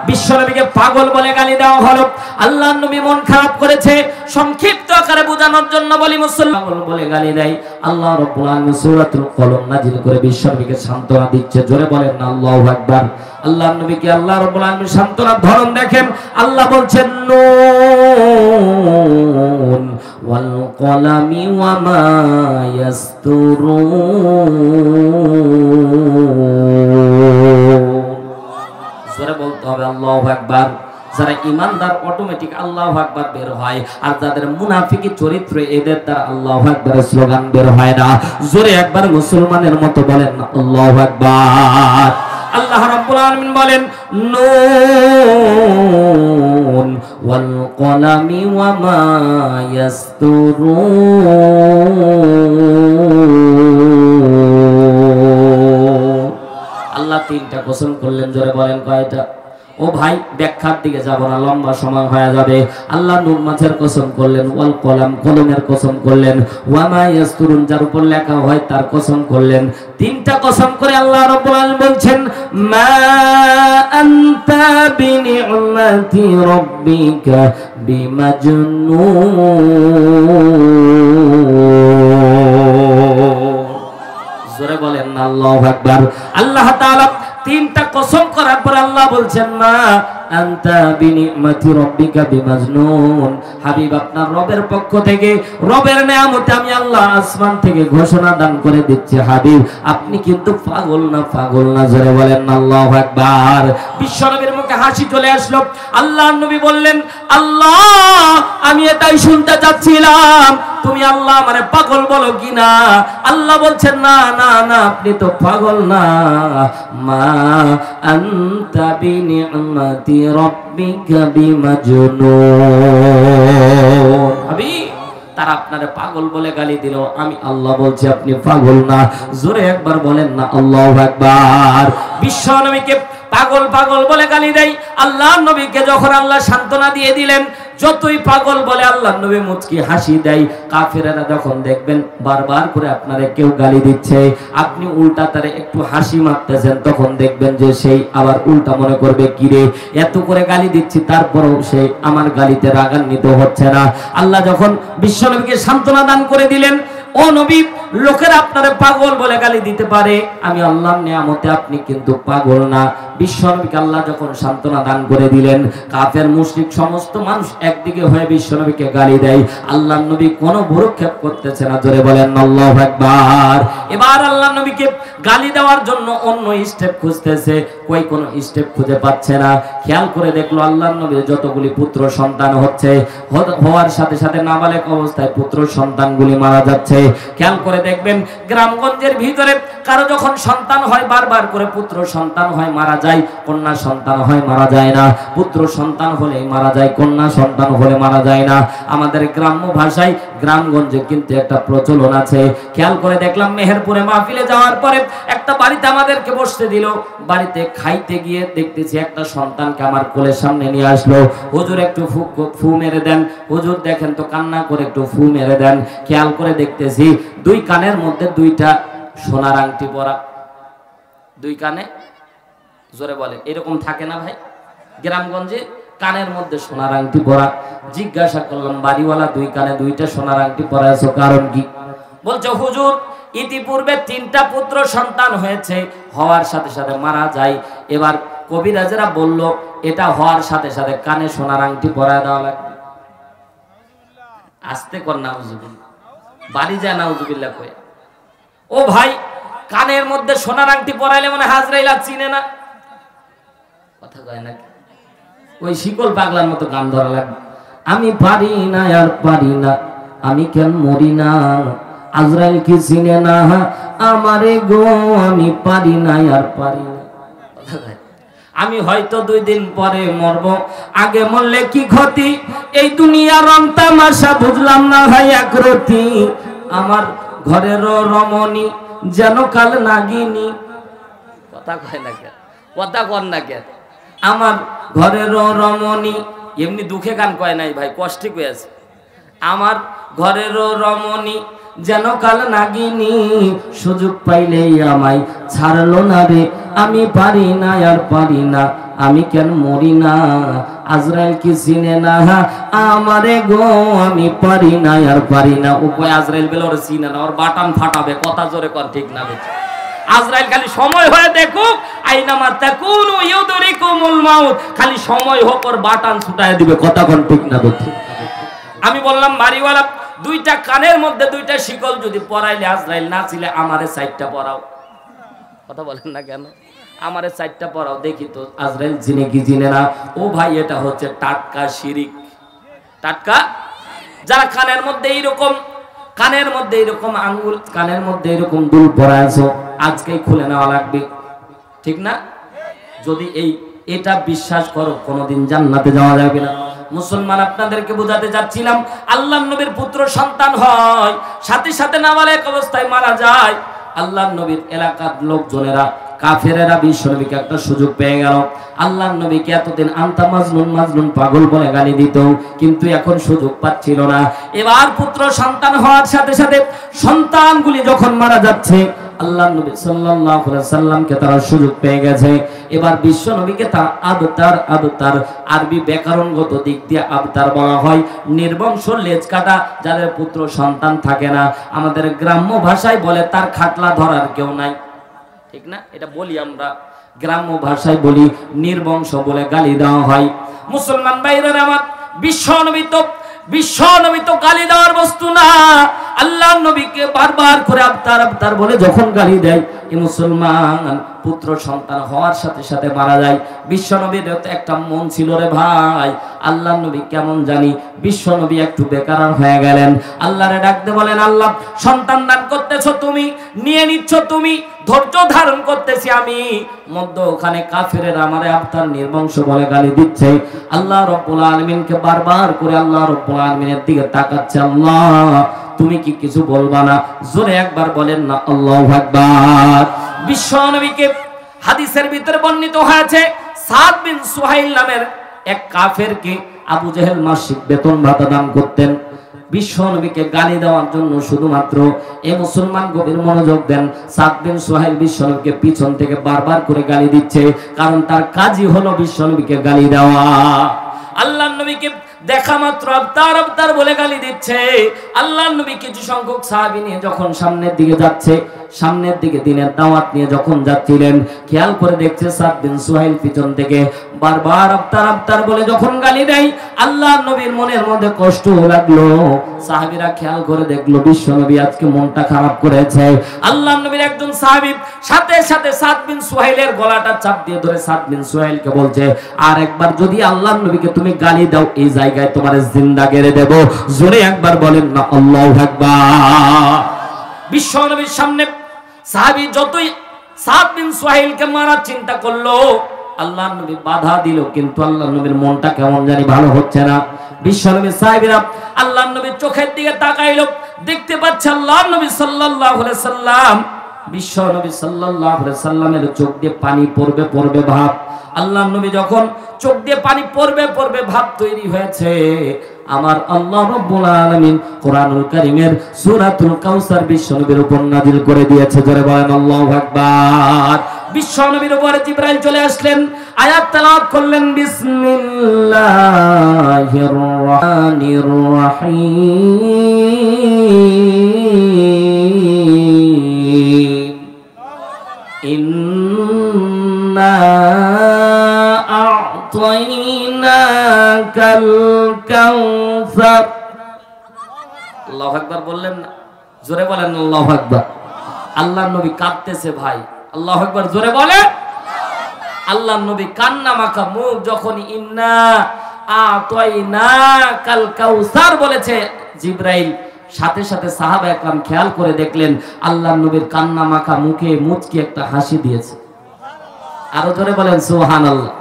বিশ্ব নবীকে পাগল বলে গালি দেওয়া হলো। আল্লাহর নবী মন খারাপ করেছে, সংক্ষিপ্ত আকারে বোঝানোর জন্য বলি, মুসলমান পাগল বলে গালি দেয়। আল্লাহ রাব্বুল আলামিন সূরাতুল কলম নাজিল করে বিশ্ব নবীকে সান্ত্বনা দিচ্ছে। জোরে বলেন না আল্লাহু আকবার। আল্লাহর নবীকে আল্লাহ রাব্বুল আলামিন সান্ত্বনার ধরন দেখেন। আল্লাহ বলছেন, নুন ওয়াল কলামি ওয়া মা ইয়াসতুরুন। জোরে বলতে হবে আল্লাহু আকবার। যারা ইমানদার অটোমেটিক আল্লাহু আকবার বের হয়, আর যাদের মুনাফিকি চরিত্র এদের দ্বারা আল্লাহু আকবারের স্লোগান বের হয় না। জোরে একবার মুসলমানের মতো বলেন না আল্লাহু আকবার। আল্লাহ রাব্বুল আলামিন বলেন, নুন ওয়াল কলামি ওয়া মা ইয়াসতুরুন। আল্লাহ তিনটা কসম করলেন। জোরে বলেন কয়টা? ও ভাই, ব্যাখ্যার দিকে যাব না, লম্বা সময় হয়ে যাবে। আল্লাহ নুন মাছের কসম করলেন, ওয়াল কলাম কলমের কসম করলেন, ওয়া মা ইয়াসতুরুন যার উপর লেখা হয় তার কসম করলেন। তিনটা কসম করে আল্লাহ রাব্বুল আলামিন বলছেন, মা আনতা বিনি'মাতি রাব্বিকা বিমাজনুন। জোরে বলেন না আল্লাহু আকবার। আল্লাহ তাআলা তিনটা কসম করার পর আল্লাহ বলছেন মা আনতা বিনিমাতি রাব্বিকা বিমাজনুন, হাবিব আপনার রবের পক্ষ থেকে রবের নেয়ামতে আমি আল্লাহ আসমান থেকে ঘোষণা দান করে দিচ্ছি হাবিব আপনি কিন্তু পাগল না, পাগল না। জোরে বলেন আল্লাহু আকবার। বিশ্বনবীর মুখে হাসি চলে আসলো। আল্লাহর নবী বললেন আল্লাহ আমি এটাই শুনতে চাচ্ছিলাম, তুমি আল্লাহ মানে পাগল বলো কিনা। আল্লাহ বলছেন না না না আপনি তো পাগল না। মা আনতা বিনিমাতি রাব্বিকা বিমাজনুন, হাবিব তারা আপনারে পাগল বলে গালি দিল, আমি আল্লাহ বলছি আপনি পাগল না। জোরে একবার বলেন না আল্লাহু আকবার। বিশ্ব নবীকে পাগল পাগল বলে গালি দেয়। আল্লাহ নবীকে যখন আল্লাহ সান্ত্বনা দিয়ে দিলেন, যতই পাগল বলে আল্লাহ নবী মুচকি হাসি দেয়। কাফেরেরা যখন দেখবেন বারবার করে আপনারে কেউ গালি দিচ্ছে, আপনি উল্টা তারে একটু হাসি মারতেছেন, তখন দেখবেন যে সেই আবার উল্টা মনে করবে কিরে এত করে গালি দিচ্ছি তারপরেও সে আমার গালিতে রাগান্বিত হচ্ছে না। আল্লাহ যখন বিশ্বনবীকে সান্ত্বনা দান করে দিলেন, ও নবী লোকেরা আপনারে পাগল বলে গালি দিতে পারে, আমি আল্লাহর নিয়ামতে আপনি কিন্তু পাগল না। বিশ্বনবীকে আল্লাহ যখন সান্ত্বনা দান করে দিলেন, কাফের মুশরিক সমস্ত মানুষ একদিকে হয়ে বিশ্বনবীকে গালি দেয়, আল্লাহর নবী কোনো ভ্রুক্ষেপ করতেছে না। জোরে বলেন আল্লাহু আকবার। এবার আল্লাহর নবীকে গালি দেওয়ার জন্য অন্য স্টেপ খুঁজতেছে, কই কোনো স্টেপ খুঁজে পাচ্ছে না। খেয়াল করে দেখলো আল্লাহর নবীর যতগুলি পুত্র সন্তান হচ্ছে, হওয়ার সাথে সাথে নাবালেক অবস্থায় পুত্র সন্তানগুলি মারা যাচ্ছে। খেয়াল করে দেখবেন গ্রামগঞ্জের ভিতরে কারো যখন সন্তান হয় বারবার করে পুত্র সন্তান হয় মারা যায়, কন্যা সন্তান হয় মারা যায় না। পুত্র সন্তান হলে মারা যায়, কন্যা সন্তান হলে মারা যায় না। আমাদের গ্রাম্য ভাষায় গ্রামগঞ্জে কিন্তু একটা প্রচলন আছে। খেয়াল করে দেখলাম মেহেরপুরে মাহফিলে যাওয়ার পরে একটা বাড়িতে আমাদেরকে বসতে দিল, বাড়িতে খাইতে গিয়ে দেখতেছি একটা সন্তানকে আমার কোলের সামনে নিয়ে আসলো। হুজুর একটু ফু মেরে দেন, হুজুর দেখেন তো কান্না করে একটু ফু মেরে দেন। খেয়াল করে দেখতেছি দুই কানের মধ্যে দুইটা সোনার আংটি পরা, দুই কানে, জোরে বলে এরকম থাকে না ভাই গ্রামগঞ্জে, কানের মধ্যে সোনার আংটি পরা। জিজ্ঞাসা করলাম বাড়িওয়ালা দুই কানে দুইটা সোনার আংটি পরা আছো কারণ কি? বলছে হুজুর ইতিপূর্বে 3টা পুত্র সন্তান হয়েছে, হওয়ার সাথে সাথে মারা যায়। এবার কবিরাজেরা বলল এটা হওয়ার সাথে সাথে কানে সোনার আংটি পরায় দেওয়া লাগবে। আস্তে কর নাউজুবিল্লাহ, বাড়ি যায় নাউজুবিল্লাহ কয়ে। ও ভাই কানের মধ্যে সোনার আংটি পরাইলে মানে হাজরাইল চিনে না, কথা কয় নাকি? ওই শিকল পাগলার মতো গান ধরা লাগবে। আমি পারি না আর পারি না, আমি কেন মরি না, আজরাইল কি চিনে না আমারে গো, আমি পারি না আর পারি না। আমি হয়তো 2 দিন পরে মরব, আগে মরলে কি ক্ষতি, এই দুনিয়া রং তামাশা বুঝলাম না ভাই একরতি, আমার ঘরের রমণী যেন কাল নাগিনী। কথা কয় না কেন, কথা কর না কেন? আমার ঘরের রমণী, এমনি দুঃখে গান কয় নাই ভাই, কষ্টে কয়েছে। আমার ঘরের রমণী যেন কাল নাগিনী, সুযোগ পাইলেই আমায় ছাড়লো না রে, আমি পারি না আর পারি না, আমি কেন মরি না, আজরাইল কি চিনে না আমারে গো, আমি পারি না আর পারি না। ও কয় আজরাইল বেল ওর চিনে না, ওর বাটাম ফাটাবে। কথা জোরে কর, ঠিক না বেশি? আজরাইল খালি সময় হয়ে দেখুক, আইনামা তাকুনু ইউদরিকুমুল মাউত, খালি সময় হোক ওর বাটান ছুটায় দিবে। কথা কোন ঠিক না বেশি? আমি বললাম বাড়িওয়ালা 2টা কানের মধ্যে 2টা শিকল যদি পরাইলে আজরাইল না ছিলে আমারে 4টা পরাও। কথা বলেন না কেন? আমারে 4টা পরাও দেখি তো আজরাইল জিনে কি জিনে না। ও ভাই এটা হচ্ছে টাটকা শিরিক, টাটকা। যারা কানের মধ্যে এইরকম, কানের মধ্যে এরকম আঙ্গুল, কানের মধ্যে এরকম দুল পরা আছো, আজকেই খুলে নেওয়া লাগবে, ঠিক না? যদি এটা বিশ্বাস করো কোনোদিন জান্নাতে যাওয়া যাবে না। মুসলমান আপনাদেরকে বোঝাতে যাচ্ছিলাম, আল্লাহর নবীর পুত্র সন্তান হয়, সাথে সাথে নাবালেক অবস্থায় মারা যায়। আল্লাহর নবীর এলাকার লোকজনেরা কাফেরেরা বিশ্বনবীকে একটা সুযোগ পেয়ে গেল। আল্লাহর নবীকে এতদিন আনতা মাজনুন মাজনুন পাগল বলে গালি দিত, কিন্তু এখন সুযোগ পাচ্ছিল না। এবার পুত্র সন্তান হওয়ার সাথে সাথে সন্তানগুলি যখন মারা যাচ্ছে, আল্লাহর নবী সাল্লাল্লাহু আলাইহি সাল্লামকে তারা সুযোগ পেয়ে গেছে। এবার বিশ্বনবীকে তা আবতার আরবি ব্যাকরণগত দিক দিয়ে আবতার বলা হয়, নির্বংশ লেজ কাটা, যাদের পুত্র সন্তান থাকে না। আমাদের গ্রাম্য ভাষায় বলে তার খাটলা ধরার কেউ নাই, ঠিক না? এটা বলি আমরা গ্রাম্য ভাষায় বলি নির্বংশ বলে গালি দেওয়া হয়। মুসলমান ভাইরা আমার, বিশ্বনবী তো গালি দেওয়ার বস্তু না। আল্লাহর নবীকে বারবার করে আবতার বলে যখন গালি দেয়, এই মুসলমান পুত্র সন্তান হওয়ার সাথে সাথে মারা যায়। বিশ্বনবীর একটা মন ছিল রে ভাই, আল্লাহর নবী কেমন জানি বিশ্বনবী একটু বেকার হয়ে গেলেন। আল্লাহরে ডাকতে বলেন, আল্লাহ সন্তান দান করতেছো তুমি, নিয়ে নিচ্ছ তুমি, ধৈর্য ধারণ করতেছি আমি, মধ্য ওখানে কাফেরের আমারে আবতার নির্বংশ বলে গালি দিচ্ছে। আল্লাহ রাব্বুল আলামিনকে বারবার করে আল্লাহ রাব্বুল আলামিনের দিকে তাকাচ্ছে, আল্লাহ তুমি কি কিছু বলবা না? জোরে একবার বলেন না আল্লাহু আকবার। বিশ্বনবীকে হাদিসের ভিতরে বর্ণিত হয়েছে, সাদ বিন সুহাইল নামের এক কাফেরকে আবু জেহেল মাসিক বেতন ভাতা দান করতেন। বিশ্বনবীকে গালি দেওয়ার জন্য শুধুমাত্র এই মুসলমান গভীর মনোযোগ দেন, সাদ বিন সুহাইল বিশ্বনবীকে পিছন থেকে বারবার করে গালি দিচ্ছে, কারণ তার কাজই হলো বিশ্বনবীকে গালি দেওয়া। আল্লাহর নবীকে দেখা মাত্র আবতার বলে গালি দিচ্ছে। আল্লাহর নবী কিছু সংখ্যক সাহাবী নিয়ে যখন সামনের দিকে যাচ্ছে, সামনের দিকে দিনের দাওয়াত নিয়ে যখন যাচ্ছিলেন, খেয়াল করে দেখছে সাদ বিন সুহাইল পিছন থেকে বারবার আবতার বলে যখন গালি দেয়, আল্লাহর নবীর মনের মধ্যে কষ্ট লাগলো। সাহাবীরা খেয়াল করে দেখলো বিশ্বনবী আজকে মনটা খারাপ করেছে। আল্লাহর নবীর একজন সাহাবী সাথে সাথে সাদ বিন সুহাইলের গলাটা চাপ দিয়ে ধরে সাদ বিন সুহাইলকে বলছে, আর একবার যদি আল্লাহর নবীকে তুমি গালি দাও, এই জায়গায় তোমার জিন্দা গেড়ে দেব। জোরে একবার বলেন না আল্লাহু আকবার। বিশ্বনবীর সামনে সাহাবী যতই সাদ বিন সুহাইলকে মারার চিন্তা করলো, আল্লাহর নবী বাধা দিল, কিন্তু আল্লাহর নবীর মনটা কেমন জানি ভালো হচ্ছে না। বিশ্বনবী সাহাবীরা আল্লাহর নবীর চোখের দিকে তাকাইলো, দেখতে পাচ্ছে আল্লাহর নবী সাল্লাল্লাহু আলাইহি সাল্লাম, বিশ্বনবী সাল্লাল্লাহু আলাইহি সাল্লামের চোখ দিয়ে পানি পড়বে ভাব। আল্লাহর নবী যখন চোখ দিয়ে পানি পড়বে ভাব তৈরি হয়েছে, আমার আল্লাহ রাব্বুল আলামিন কোরআনুল কারীমের সূরাতুল কাউসার বিশ্বনবীর উপর নাযিল করে দিয়েছে। জোরে বলেন আল্লাহু আকবার। বিশ্বনবীর উপরে জিবরাইল চলে আসলেন, আয়াত তেলাওয়াত করলেন, বিসমিল্লাহির রহমানির রহিম, ইন্না আ'তাইনাকাল কাউসার। আল্লাহু আকবার বললেন না? জোরে বলেন আল্লাহু আকবার। আল্লাহর নবী কাঁদতেছে ভাই, আল্লাহু আকবার জোরে বলে। আল্লাহর নবী কান্না মাখা মুখ যখন ইন্না আ'তাইনাকাল কাউসার বলেছে জিবরাইল, সাথে সাথে সাহাবা একরাম খেয়াল করে দেখলেন আল্লাহর নবীর কান্না মাখা মুখে মুচকি একটা হাসি দিয়েছে। আরো জোরে বলেন সুবহানাল্লাহ।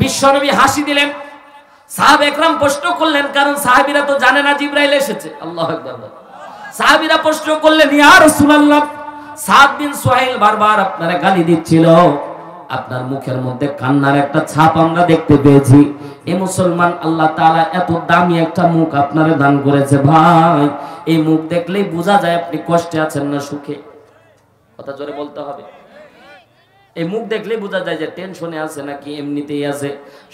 বিশ্বনবী হাসি দিলেন, সাহাবা একরাম প্রশ্ন করলেন, কারণ সাহাবীরা তো জানে না জিবরাইল এসেছে। আল্লাহু আকবার। সাহাবীরা প্রশ্ন করলেন, ইয়া রাসূলুল্লাহ, সাদ বিন সুহাইল বারবার আপনারে গালি দিচ্ছিল, আপনার মুখের মধ্যে কান্নার একটা ছাপ আমরা দেখতে পেয়েছি। এই মুসলমান আল্লাহ তাআলা এত দামি একটা মুখ আপনারে দান করেছে ভাই, এই মুখ দেখলেই বোঝা যায় আপনি কষ্টে আছেন না সুখে। কথা জোরে বলতে হবে। এই মুখ দেখলেই বোঝা যায় যে টেনশনে আছে নাকি এমনিতেই আছে।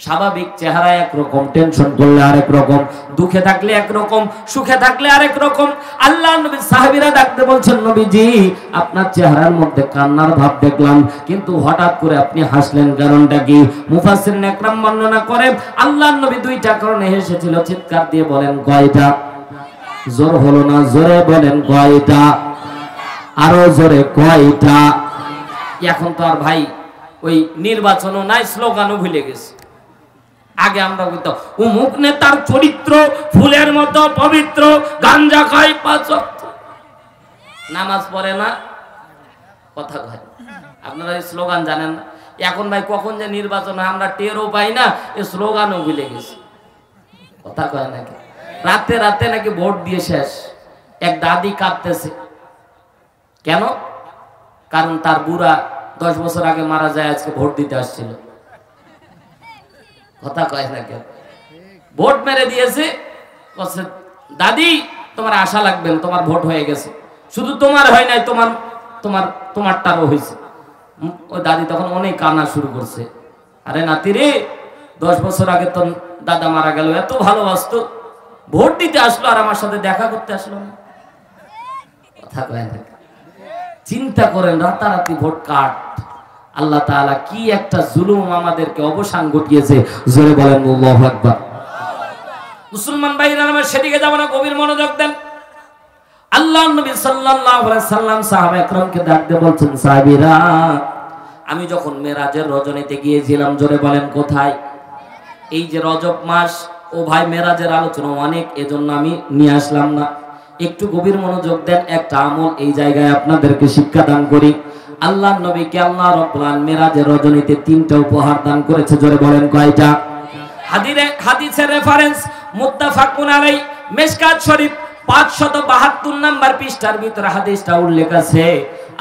স্বাভাবিক চেহারা একরকম, টেনশন করলে আরেক রকম, দুঃখে থাকলে একরকম, সুখে থাকলে আরেক রকম। আল্লাহর নবী সাহাবীরা ডাকতে বলছেন, নবীজি আপনার চেহারার মধ্যে কান্নার ভাব দেখলাম, কিন্তু হঠাৎ করে আপনি হাসলেন, কারণটা কি? মুফাসসিরিন একরাম বর্ণনা করে আল্লাহর নবী দুইটা কারণে হেসেছিল। চিৎকার দিয়ে বলেন কয়টা? জোর হলো না, জোরে বলেন কয়টা? আরো জোরে কয়টা? এখন তো আর ভাই ওই নির্বাচনও নাই, স্লোগানও ভুলে গেছে। আগে আমরা বলতো অমুক নেতার চরিত্র ফুলের মতো পবিত্র, গাঞ্জা খায়, 5 ওয়াক্ত নামাজ পড়ে না, কথা কয়। আপনারা এই স্লোগান জানেন না? এখন ভাই কখন যে নির্বাচন হয় আমরা টেরও পাই না, এই স্লোগানও ভুলে গেছে। কথা কয় নাকি? রাতে রাতে নাকি ভোট দিয়ে শেষ। এক দাদি কাঁদতেছে, কেন? কারণ তার বুড়া 10 বছর আগে মারা যায়, আজকে ভোট দিতে আসছিল। কথা কয় না কেন? ভোট মেরে দিয়েছে, দাদি তোমার আশা লাগবে না, তোমার ভোট হয়ে গেছে। শুধু তোমার হয় নাই, তোমারটারও হয়েছে। ওই দাদি তখন অনেক কান্না শুরু করছে, আরে নাতি রে, 10 বছর আগে তো দাদা মারা গেল, এত ভালোবাসতো, ভোট দিতে আসলো আর আমার সাথে দেখা করতে আসলো না। কথা কয় না? চিন্তা করেন, রাতারাতি ভোট কাট। আল্লাহ তাআলা কি একটা জুলুম আমাদেরকে অবসান ঘটিয়েছে, জোরে বলেন আল্লাহু আকবার। মুসলমান ভাইরা আমার সেদিকে যাব না, গভীর মনোযোগ দেন। আল্লাহর নবী সাল্লাল্লাহু আলাইহি সাল্লাম সাহাবা একরামকে ডাক দিয়ে বলছেন, সাহাবীরা আমি যখন মেরাজের রজনীতে গিয়েছিলাম, জোরে বলেন কোথায়? এই যে রজব মাস, ও ভাই মেরাজের আলোচনা অনেক, এজন্য আমি নিয়ে আসলাম না। একটু গভীর মনোযোগ দেন, একটা আমল এই জায়গায় আপনাদেরকে শিক্ষা দান করি। আল্লাহর নবীকে আল্লাহ রাব্বুল আলামিন মেরাজের রজনীতে 3টা উপহার দান করেছে, জোরে বলেন কয়টা? হাদিসের রেফারেন্স মুত্তাফাকুন আলাইহি, মিশকাত শরীফ 572 নাম্বার পৃষ্ঠার ভিতরে হাদিসটা উল্লেখ আছে।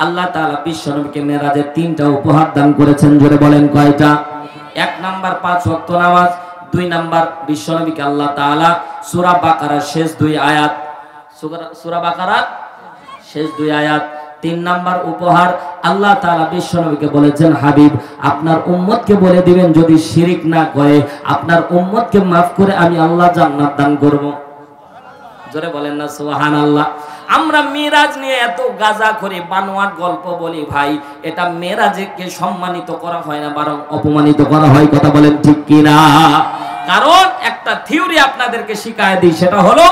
আল্লাহ তাআলা বিশ্বনবীকে মেরাজের 3টা উপহার দান করেছেন, জোরে বলেন কয়টা? 1 নাম্বার 5 ওয়াক্ত নামাজ, 2 নাম্বার বিশ্বনবীকে আল্লাহ তাআলা সূরা বাকারার শেষ 2 আয়াত, সূরা বাকারার শেষ 2 আয়াত। 3 নাম্বার উপহার আল্লাহ তাআলা বিশ্বনবীকে বলেছেন, হাবিব আপনার উম্মতকে বলে দিবেন যদি শিরিক না করে, আপনার উম্মতকে maaf করে আমি আল্লাহ জান্নাত দান করব। জোরে বলেন না সুবহানাল্লাহ। আমরা মেরাজ নিয়ে এত গাজা করে বানোয়াট গল্প বলি ভাই, এটা মেরাজকে সম্মানিত করা হয় না, বরং অপমানিত করা হয়। কথা বলেন ঠিক কি না? কারণ একটা থিওরি আপনাদেরকে শিখায় দিই, সেটা হলো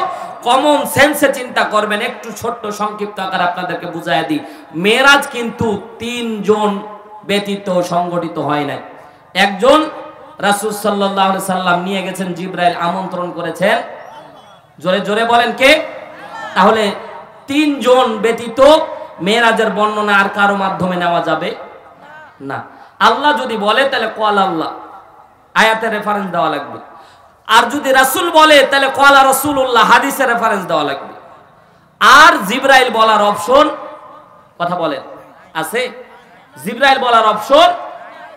কমন সেন্সে চিন্তা করবেন। একটু ছোট্ট সংক্ষিপ্ত আকার আপনাদেরকে বুঝায় দিই। মেরাজ কিন্তু 3 জন ব্যতীত সংগঠিত হয় না। একজন রাসূল সাল্লাল্লাহু আলাইহি সাল্লাম নিয়ে গেছেন, জিবরাইল আমন্ত্রণ করেছেন, জোরে জোরে বলেন কে? তাহলে 3 জন ব্যতীত মেরাজের বর্ণনা আর কারো মাধ্যমে নেওয়া যাবে না। আল্লাহ যদি বলে তাহলে ক্বাল আল্লাহ, আয়াতের রেফারেন্স দেওয়া লাগবে। আর যদি রাসূল বলে তাহলে ক্বালা রাসূলুল্লাহ, হাদিসের রেফারেন্স দেওয়া লাগবে। আর জিবরাইল বলার অপশন, কথা বলেন, আছে? জিবরাইল বলার অপশন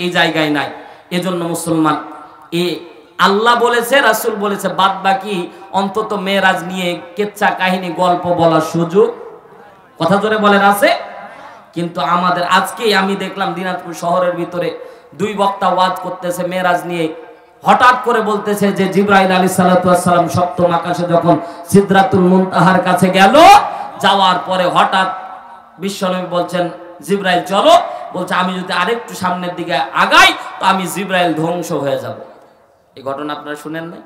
এই জায়গায় নাই। এজন্য মুসলমান আল্লাহ বলেছে, রাসূল বলেছে, বাদ বাকি অন্তত মেরাজ নিয়ে কেচ্ছা কাহিনী গল্প বলার সুযোগ, কথা জোরে বলেন, আছে। কিন্তু আমাদের আজকে আমি দেখলাম দিনাজপুর শহরের ভিতরে 2 বক্তা ওয়াজ করতেছে মেরাজ নিয়ে। হঠাৎ করে বলতেছে যে জিবরাইল আলাইহিস সালাতু ওয়াস সালাম সপ্তম আকাশে যখন সিদরাতুল মুনতাহার কাছে গেল, যাওয়ার পরে হঠাৎ বিশ্বনবী বলছেন, জিবরাইল চলো। বলছে আমি যদি আরেকটু সামনের দিকে আগাই তো আমি জিবরাইল ধ্বংস হয়ে যাব। এই ঘটনা আপনারা শুনেন নাই?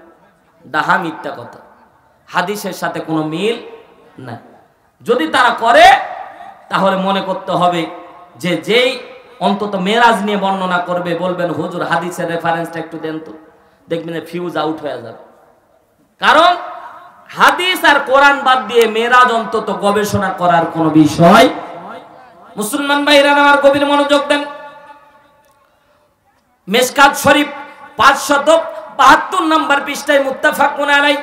ডাহা মিথ্যা কথা, হাদিসের সাথে কোনো মিল নাই। যদি তারা করে তাহলে মনে করতে হবে যে যেই অন্তত মেরাজ নিয়ে বর্ণনা করবে বলবেন, হুজুর হাদিসের রেফারেন্সটা একটু দেন তো, দেখবেন ফিউজ আউট হয়ে যাবে। কারণ হাদিস আর কোরআন বাদ দিয়ে মেরাজ অন্তত গবেষণা করার কোনো বিষয়। মুসলমান ভাইরা আমার গভীর মনোযোগ দেন। মিশকাত শরীফ 572 নাম্বার পৃষ্ঠায় মুত্তাফাকুন আলাইহি,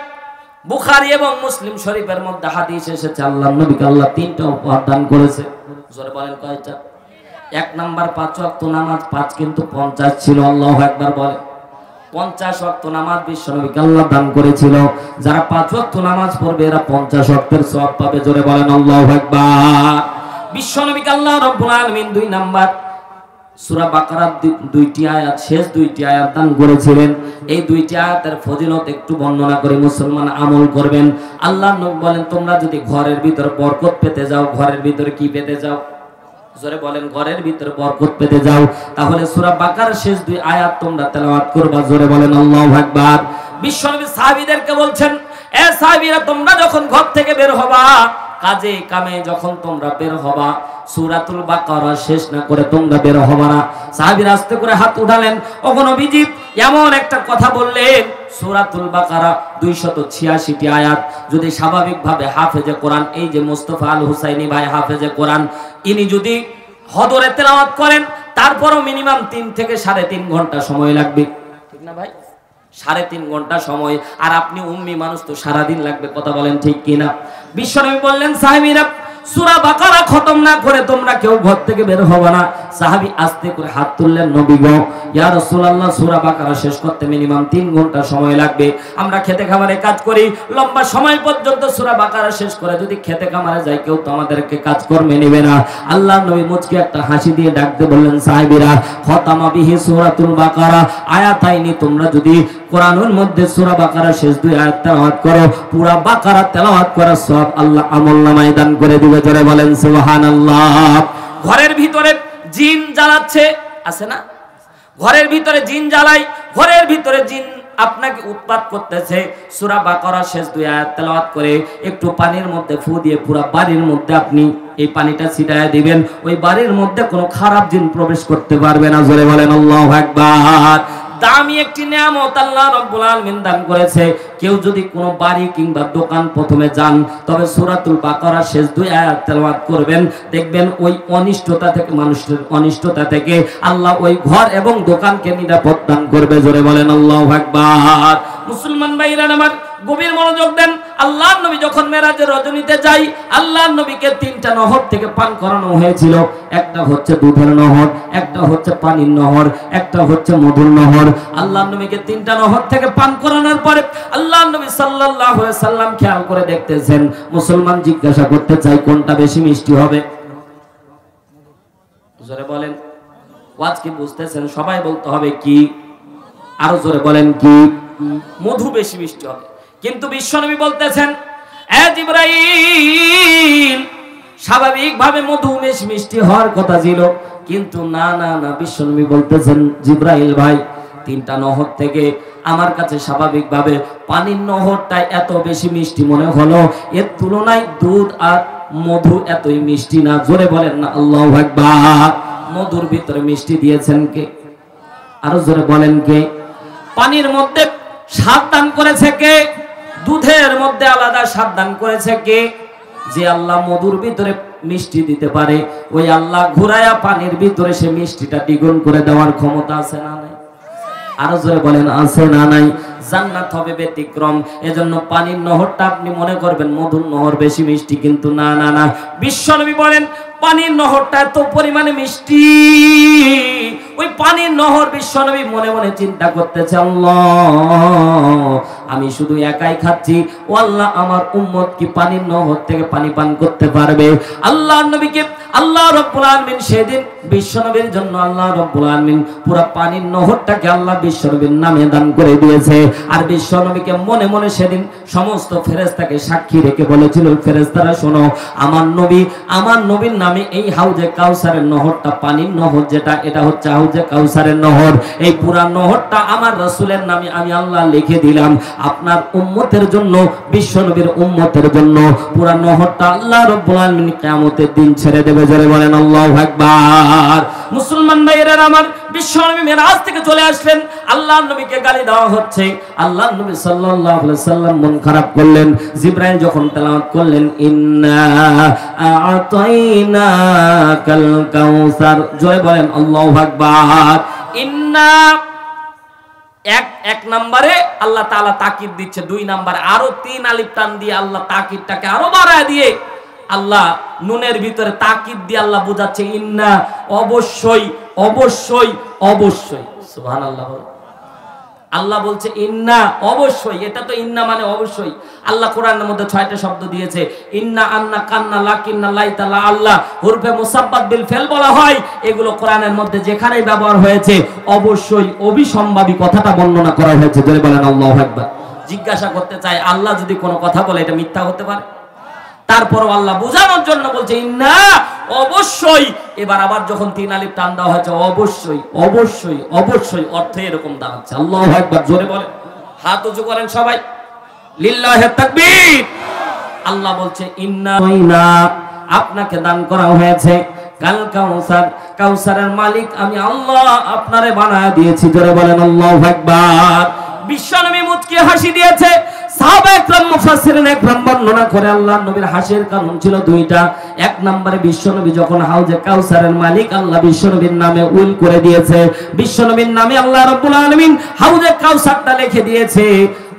বুখারী এবং মুসলিম শরীফের মধ্যে হাদিস এসেছে, আল্লাহর নবীকে আল্লাহ 3টা উপহার দান করেছে। জোরে বলেন কয়টা? 1 নাম্বার 5 ওয়াক্ত নামাজ, 5 কিন্তু 50 ছিল। আল্লাহু আকবার বলেন। 50 ওয়াক্ত নামাজ বিশ্বনবীকে আল্লাহ দান করেছিল। যারা 5 ওয়াক্ত নামাজ পড়বে এরা 50 ওয়াক্তের সওয়াব পাবে। জোরে বলেন আল্লাহু আকবার। বিশ্বনবীকে আল্লাহ রাব্বুল আলামিন 2 নাম্বার সূরা বাকারার 2টি আয়াত, শেষ 2টি আয়াত দান করেছিলেন। এই 2টি আয়াতের ফজিলত একটু বর্ণনা করে মুসলমান আমল করবেন। আল্লাহর নবী বলেন, তোমরা যদি ঘরের ভিতরে বরকত পেতে যাও, ঘরের ভিতরে কি পেতে যাও? জোরে বলেন, ঘরের ভিতরে বরকত পেতে যাও, তাহলে সূরা বাকারার শেষ 2 আয়াত তোমরা তেলাওয়াত করবা। জোরে বলেন আল্লাহু আকবার। বিশ্বনবী সাহাবীদেরকে বলছেন, এ সাহাবীরা তোমরা যখন ঘর থেকে বের হবা, কাজে কামে যখন তোমরা বের হবা, সূরাতুল বাকারা শেষ না করে তোমরা বের হবা না। সাহাবীরা আস্তে করে হাত উঠালেন। ওগো নবীজি এমন একটা কথা বললেন, সূরাতুল বাকারা 286টি আয়াত। যদি স্বাভাবিকভাবে হাফেজে কোরআন, এই যে মুস্তাফা আল হুসাইনি ভাই হাফেজে কোরআন, ইনি যদি হদরে তেলাওয়াত করেন তারপরও মিনিমাম 3 থেকে 3.5 ঘন্টা সময় লাগবে, ঠিক না ভাই? 3.5 ঘন্টা সময়। আর আপনি উম্মি মানুষ, তো সারাদিন লাগবে। কথা বলেন ঠিক কিনা? বিশ্বনবী বললেন, সাহাবীরা সূরা বাকারা খতম না করে তোমরা কেউ ঘর থেকে বের হবে না। সাহাবী আস্তে করে হাত তুললেন, নবী গো, ইয়া রাসূলুল্লাহ সূরা বাকারা শেষ করতে মিনিমাম 3 ঘন্টা সময় লাগবে। আমরা খেতে খামারে কাজ করি, লম্বা সময় পর্যন্ত সূরা বাকারা শেষ করে যদি খেতে খামারে যাই, কেউ তো আমাদেরকে কাজ কর্মে নেবে না। আল্লাহর নবী মুচকি একটা হাসি দিয়ে ডাকতে বললেন, সাহাবীরা খতামা বিহি সূরাতুল বাকারা আয়াতাইনি, তোমরা যদি কোরআনের মধ্যে সূরা বাকারা শেষ 2 আয়াত তেলাওয়াত করো, পুরা বাকারা তেলাওয়াত করার সওয়াব আল্লাহ আমলনামায় দান করে দিবে। জোরে বলেন সুবহানাল্লাহ। ঘরের ভিতরে জিন জ্বালাচ্ছে, আছে না? ঘরের ভিতরে জিন জ্বালাই, ঘরের ভিতরে জিন আপনাকে উৎপাত করতেছে, সূরা বাকারা শেষ 2 আয়াত তেলাওয়াত করে একটু পানির মধ্যে ফু দিয়ে পুরো বাড়ির মধ্যে আপনি এই পানিটা ছিটায় দিবেন, ওই বাড়ির মধ্যে কোনো খারাপ জিন প্রবেশ করতে পারবে না। জোরে বলেন আল্লাহু আকবার। দামি একটি নিয়ামত আল্লাহ রাব্বুল আলামিন দান করেছে। কেউ যদি কোনো বাড়ি কিংবা দোকান প্রথমে যান, তবে সূরাতুল বাকারা শেষ 2 আয়াত তেলাওয়াত করবেন, দেখবেন ওই অনিষ্টতা থেকে, মানুষের অনিষ্টতা থেকে আল্লাহ ওই ঘর এবং দোকানকে নিরাপদ দান করবে। জোরে বলেন আল্লাহু আকবার। মুসলমান ভাইরা আমার, গভীর মনোযোগ দেন। আল্লাহর নবী যখন মেরাজের রজনীতে যাই, আল্লাহর নবীকে 3টা নহর থেকে পান করানো হয়েছিল। একটা হচ্ছে দুধের নহর, একটা হচ্ছে পানির নহর, একটা হচ্ছে মধুর নহর। আল্লাহর নবীকে 3টা নহর থেকে পান করানোর পরে আল্লাহর নবী সাল্লাল্লাহু আলাইহি সাল্লাম খেয়াল করে দেখতেছেন। মুসলমান জিজ্ঞাসা করতে চাই, কোনটা বেশি মিষ্টি হবে? জোরে বলেন। ওয়াজ কি বুঝতেছেন? সবাই বলতে হবে কি? আরো জোরে বলেন কি? মধু বেশি মিষ্টি হবে। কিন্তু বিশ্বনবী বলতেছেন, এ জিবরাইল, স্বাভাবিকভাবে মধু বেশি মিষ্টি হওয়ার কথা ছিল, কিন্তু না না না, বিশ্বনবী বলতেছেন, জিবরাইল ভাই, 3টা নহর থেকে আমার কাছে স্বাভাবিকভাবে পানির নহরটা এত বেশি মিষ্টি মনে হলো, এর তুলনায় দুধ আর মধু এতই মিষ্টি না। জোরে বলেন না আল্লাহু আকবার। মধুর ভিতরে মিষ্টি দিয়েছেন কে? আরো জোরে বলেন কে? পানির মধ্যে স্বাদ দান করেছে কে? দুধের মধ্যে আলাদা স্বাদ দান করেছে কে? যে আল্লাহ মধুর ভিতরে মিষ্টি দিতে পারে, ওই আল্লাহ ঘুরায়া পানির ভিতরে সে মিষ্টিটা দ্বিগুণ করে দেওয়ার ক্ষমতা আছে না নাই? আরো জোরে বলেন আছে না নাই? জান্নাত হবে ব্যতিক্রম। এজন্য পানির নহরটা আপনি মনে করবেন মধুর নহর বেশি মিষ্টি, কিন্তু না না না, বিশ্বনবী বলেন পানির নহরটা এত পরিমাণে মিষ্টি, ওই পানির নহর বিশ্বনবী মনে মনে চিন্তা করতেছে, আল্লাহ আমি শুধু একাই খাচ্ছি, ও আল্লাহ আমার উম্মত কি পানির নহর থেকে পানি পান করতে পারবে? আল্লাহর নবীকে আল্লাহ রাব্বুল আলামিন সেদিন বিশ্বনবীর জন্য আল্লাহ রাব্বুল আলামিন পুরো পানির নহরটাকে আল্লাহ বিশ্বনবীর নামে দান করে দিয়েছে। আর বিশ্বনবীকে মনে মনে সেদিন সমস্ত ফেরেশতাকে সাক্ষী রেখে বলেছিল, ফেরেশতারা শোনো, আমার নবীর নামে এই হাউজে কাউসারের নহরটা, পানির নহর যেটা, এটা হচ্ছে হাউজে কাউসারের নহর। এই পুরা নহরটা আমার রাসূলের নামে আমি আল্লাহ লিখে দিলাম আপনার উম্মতের জন্য, বিশ্বনবীর উম্মতের জন্য। পুরা নহরটা আল্লাহ রাব্বুল আলামিন কিয়ামতের দিন ছেড়ে দেবে। জোরে বলেন আল্লাহু আকবার। মুসলমান ভাইরা আমার, বিশ্বনবী মেরাজ থেকে চলে আসলেন, আল্লাহর নবীকে গালি দেওয়া হচ্ছে। আল্লাহর নবী সাল্লাল্লাহু আলাইহি সাল্লাম মন খারাপ করলেন। জিবরাইল যখন তেলাওয়াত করলেন, ইন্না আ'তাইনাকাল কাউসার, জয় বলেন আল্লাহু আকবার। ইন্না এক নম্বরে আল্লাহ তাআলা তাকিদ দিচ্ছে, 2 নম্বরে আরো 3 আলিফ টান দিয়ে আল্লাহ তাকিদটাকে আরো বাড়ায় দিয়ে আল্লাহ নুনের ভিতরে তাকিদ দিয়ে আল্লাহ বোঝাচ্ছে, ইন্না অবশ্যই অবশ্যই অবশ্যই। সুবহানাল্লাহ। আল্লাহ বলছে ইন্না অবশ্যই, এটা তো ইন্না মানে অবশ্যই। আল্লাহ কোরআনের মধ্যে 6টা শব্দ দিয়েছে, ইন্না, আন্না, কান্না, লাকিন্না, লাইতা, লা, আল্লাহ হুরফে মুসাব্বাত বিল ফেল বলা হয়। এগুলো কোরআনের মধ্যে যেখানেই ব্যবহার হয়েছে অবশ্যই অবিসম্ভাবী কথাটা বর্ণনা করা হয়েছে। জোরে বলেন আল্লাহু আকবার। জিজ্ঞাসা করতে চাই, আল্লাহ যদি কোনো কথা বলে এটা মিথ্যা হতে পারে? তারপরও আল্লাহ বোঝানোর জন্য বলছে ইন্না অবশ্যই। এবার আবার যখন 3 আলিফ টান দেওয়া হয়েছে, অবশ্যই অবশ্যই অবশ্যই, অর্থ এরকম দাঁড়াচ্ছে। আল্লাহু আকবার। জোরে বলেন, হাত উঁচু করেন সবাই, লিল্লাহি তাকবীর। আল্লাহ বলছে ইন্না, আপনাকে দান করা হয়েছে কাল কাউসার, কাউসারের মালিক আমি আল্লাহ আপনারে বানায় দিয়েছি। জোরে বলেন আল্লাহু আকবার। বিশ্বনবী মুচকি হাসি দিয়েছে। সাহাবা একরাম মুফাসসিরিন একরাম বর্ণনা করে আল্লাহর নবীর হাসির কারণ ছিল 2টা। 1 নম্বরে বিশ্বনবী যখন হাউজে কাউসারের মালিক আল্লাহ বিশ্বনবীর নামে উল করে দিয়েছে, বিশ্বনবীর নামে আল্লাহ রাব্বুল আলামিন হাউজে কাউসারটা লিখে দিয়েছে।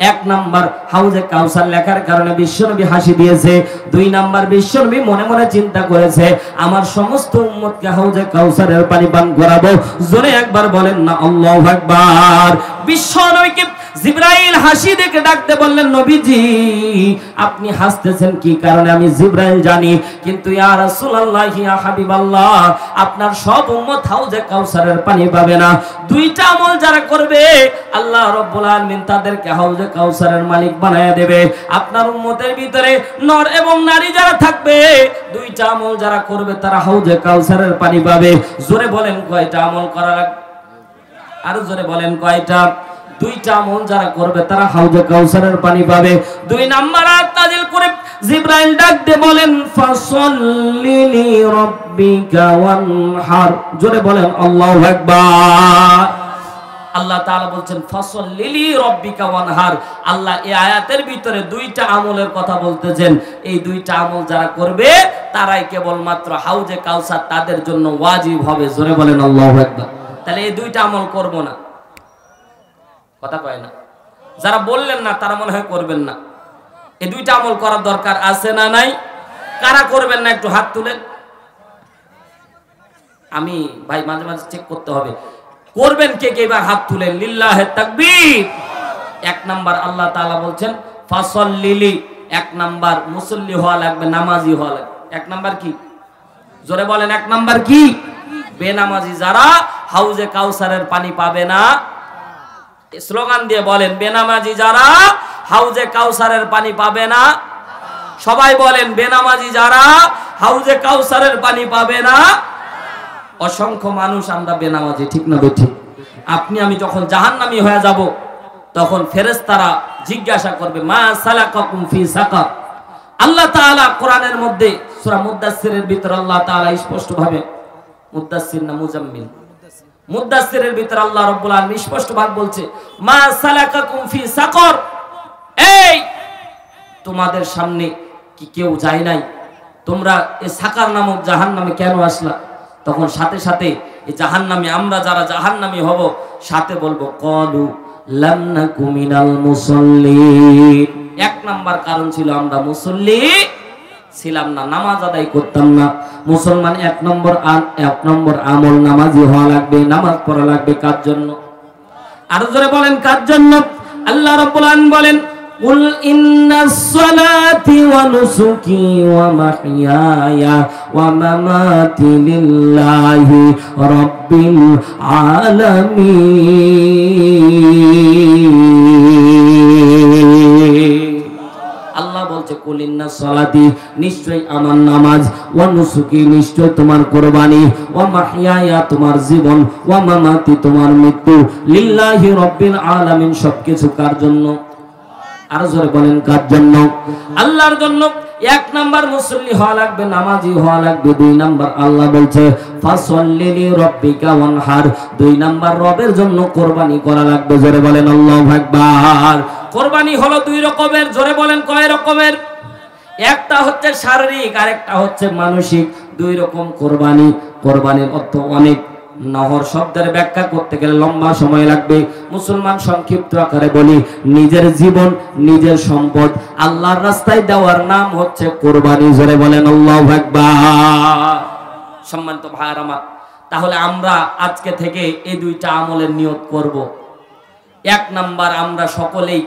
1 নম্বর হাউজে কাউসার লেখার কারণে বিশ্বনবী হাসি দিয়েছে। 2 নম্বর বিশ্বনবী মনে মনে চিন্তা করেছে, আমার সমস্ত উম্মতকে হাউজে কাউসারের পানি পান করাবো। জোরে একবার বলেন না আল্লাহু আকবার। বিশ্বনবীকে জিবরাইল হাসি দেখে ডাকতে বললেন, নবীজি আপনি হাসতেছেন কি কারণে? আমি জিবরাইল জানি, কিন্তু ইয়া রাসূলুল্লাহ ইয়া হাবিবাল্লাহ, আপনার সব উম্মত হাউজে কাউসারের পানি পাবে না। দুইটা আমল যারা করবে আল্লাহ রাব্বুল আলামিন তাদেরকে হাউজে কাউসারের মালিক বানায়া দেবে। আপনার উম্মতের ভিতরে নর এবং নারী যারা থাকবে, দুইটা আমল যারা করবে তারা হাউজে কাউসারের পানি পাবে। জোরে বলেন কয়টা আমল করা লাগবে? আরো জোরে বলেন কয়টা? দুইটা আমল যারা করবে তারা হাউজে কাউসারের পানি পাবে। দুই নাম্বার আয়াত নাযিল করে জিবরাইল ডাক দিয়ে বলেন, ফাসাল্লি লিরাব্বিকা ওয়ানহার। জোরে বলেন আল্লাহু আকবার। আল্লাহ তাআলা বলছেন ফাসাল্লি লিরাব্বিকা ওয়ানহার। আল্লাহ এই আয়াতের ভিতরে দুইটা আমলের কথা বলতেছেন। এই দুইটা আমল যারা করবে তারাই কেবলমাত্র হাউজে কাউসার তাদের জন্য ওয়াজিব হবে। জোরে বলেন আল্লাহু আকবার। তাহলে এই দুইটা আমল করব না, কথা কয় না? যারা বললেন না তারা মনে হয় করবেন না। এই দুইটা আমল করার দরকার আছে না নাই? কারা করবেন না একটু হাত তুলেন। আমি ভাই মাঝে মাঝে চেক করতে হবে, করবেন কে কে? এবার হাত তুলেন। লিল্লাহে তাকবীর। এক নাম্বার আল্লাহ তাআলা বলছেন ফাসাল্লি। এক নাম্বার মুসল্লি হওয়া লাগবে, নামাজি হওয়া লাগবে। এক নাম্বার কি? জোরে বলেন এক নাম্বার কি? বেনামাজি যারা হাউজে কাউসারের পানি পাবে না। স্লোগান দিয়ে বলেন, বেনামাজি যারা হাউজে কাউসারের পানি পাবে না। সবাই বলেন, বেনামাজি যারা হাউজে কাউসারের পানি পাবে না। অসংখ্য মানুষ আমরা বেনামাজি, ঠিক না বেঠিক? আপনি আমি যখন জাহান্নামী হয়ে যাব তখন ফেরেশতারা জিজ্ঞাসা করবে, মা সালাকাকুম ফি সাকার। আল্লাহ তাআলা কোরআনের মধ্যে সূরা মুদ্দাসসিরের ভিতর আল্লাহ তাআলা স্পষ্ট ভাবে, মুদ্দাসসির না মুজাম্মিল, মুদ্দাসসিরের ভিতর আল্লাহ রাব্বুল আলামিন স্পষ্ট ভাবে বলছে, মা সালাকাকুম ফি সাকার। এই তোমাদের সামনে কি কেউ যায় নাই? তোমরা এই সাকার নামক জাহান্নামে কেন আসলা? তখন সাথে সাথে এই জাহান্নামী, আমরা যারা জাহান্নামী হব, সাথে বলবো ক্বালু লাম নাকু মিনাল মুসাল্লিন। এক নাম্বার কারণ ছিল আমরা মুসল্লি ছিলাম না, নামাজ আদায় করতাম না। মুসলমান এক নম্বর আমল নামাজি হওয়া লাগবে, নামাজ পড়া লাগবে। কার জন্য? আরো জোরে বলেন কার জন্য? আল্লাহ রাব্বুল আলামিন বলেন, কুল ইন্নাস সালাতি ওয়া নুসুকি ওয়া মাহইয়ায়া ওয়া মামাতি লিল্লাহি রাব্বিল আলামিন। আল্লাহ বলছে, কুল ইন্নাস সালাতি, নিশ্চয় আমার নামাজ, ওয়া নুসুকি, নিশ্চয় তোমার কুরবানি, ওয়া মাহইয়ায়া, তোমার জীবন, ওয়া মামাতি, তোমার মৃত্যু, লিল্লাহি রাব্বিল আলামিন, সবকিছু কার জন্য? আরো জোরে বলেন কার জন্য? আল্লাহর জন্য। এক নাম্বার মুসল্লি হওয়া লাগবে, নামাজি হওয়া লাগবে। দুই নাম্বার আল্লাহ বলছে ফাসাল্লি লিরাব্বিকা ওয়ানহার। দুই নাম্বার রবের জন্য কুরবানি করা লাগবে। জোরে বলেন আল্লাহু আকবার। কুরবানি হলো দুই রকমের। জোরে বলেন কয় রকমের? একটা হচ্ছে শারীরিক, আর একটা হচ্ছে মানসিক। দুই রকম কুরবানি। কুরবানির অর্থ অনেক। নহর শব্দের ব্যাখ্যা করতে গেলে লম্বা সময় লাগবে। মুসলমান সংক্ষিপ্ত আকারে বলি, নিজের জীবন, নিজের সম্পদ আল্লাহর রাস্তায় দেওয়ার নাম হচ্ছে কুরবানি। জোরে বলেন আল্লাহু আকবার। সম্মানিত ভাইরা আমার, তাহলে আমরা আজকে থেকে এই দুইটা আমলের নিয়ত করব। এক নাম্বার, আমরা সকলেই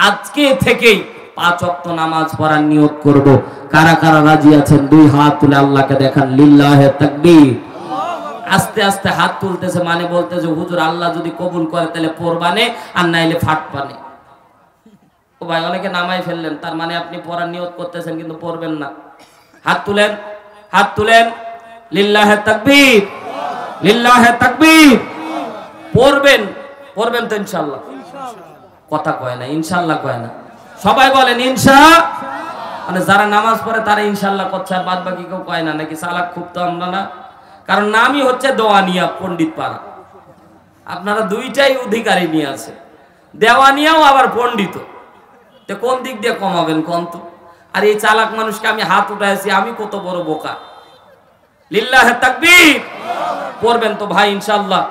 আজকে থেকেই 5 ওয়াক্ত নামাজ পড়ার নিয়ত করব। কারা কারা রাজি আছেন? দুই হাত তুলে আল্লাহকে দেখান। লিল্লাহে তাকবীর। আস্তে আস্তে হাত তুলতেছে, মানে বলতেছে, হুজুর আল্লাহ যদি কবুল করে তাহলে পড়বানে, আর নাইলে ফাটবানে। ও ভাই, অনেকে নামাই ফেললেন, তার মানে আপনি পড়ার নিয়ত করতেছেন কিন্তু পড়বেন না। হাত তুলেন, হাত তুলেন। লিল্লাহে তাকবীর, লিল্লাহে তাকবীর। পড়বেন, পড়বেন তো ইনশাআল্লাহ? কথা কয় না, ইনশাআল্লাহ কয় না। সবাই বলেন ইনশাআল্লাহ। মানে যারা নামাজ পড়ে তারা ইনশাআল্লাহ করছে, আর বাদ বাকি কেউ কয় না। নাকি চালাক খুব তো আমরা না? কারণ নামই হচ্ছে দেওয়ানিয়া, পণ্ডিত পাড়া। আপনারা দুইটাই অধিকারী নিয়ে আছে, দেওয়ানিয়াও আবার পণ্ডিত। তো কোন দিক দিয়ে কমাবেন কোন তো? আর এই চালাক মানুষকে আমি হাত উঠাইছি, আমি কত বড় বোকা। লিল্লাহে তাকবীর। পড়বেন তো ভাই ইনশাআল্লাহ।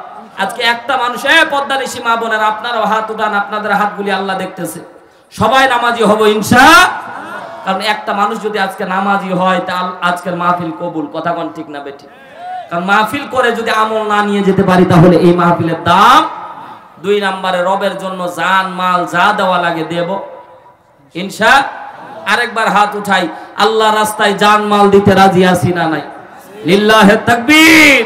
আজকে একটা মানুষ, পদ্মানিশি মা বোনেরা, আপনারাও হাত উঠান, আপনাদের হাতগুলি আল্লাহ দেখতেছে। সবাই নামাজি হব ইনশাআল্লাহ। কারণ একটা মানুষ যদি আজকে নামাজি হয়, তা আজকের মাহফিল কবুল। কথা কোন ঠিক না বেঠিক? কারণ মাহফিল করে যদি আমল না নিয়ে যেতে পারি, তাহলে এই মাহফিলের দাম 2 নম্বরে রবের জন্য জান মাল যা দেওয়া লাগে দেব ইনশা। আরেকবার হাত উঠাই, আল্লাহ রাস্তায় জান মাল দিতে রাজি আছি না নাই? লিল্লাহে তাকবীর।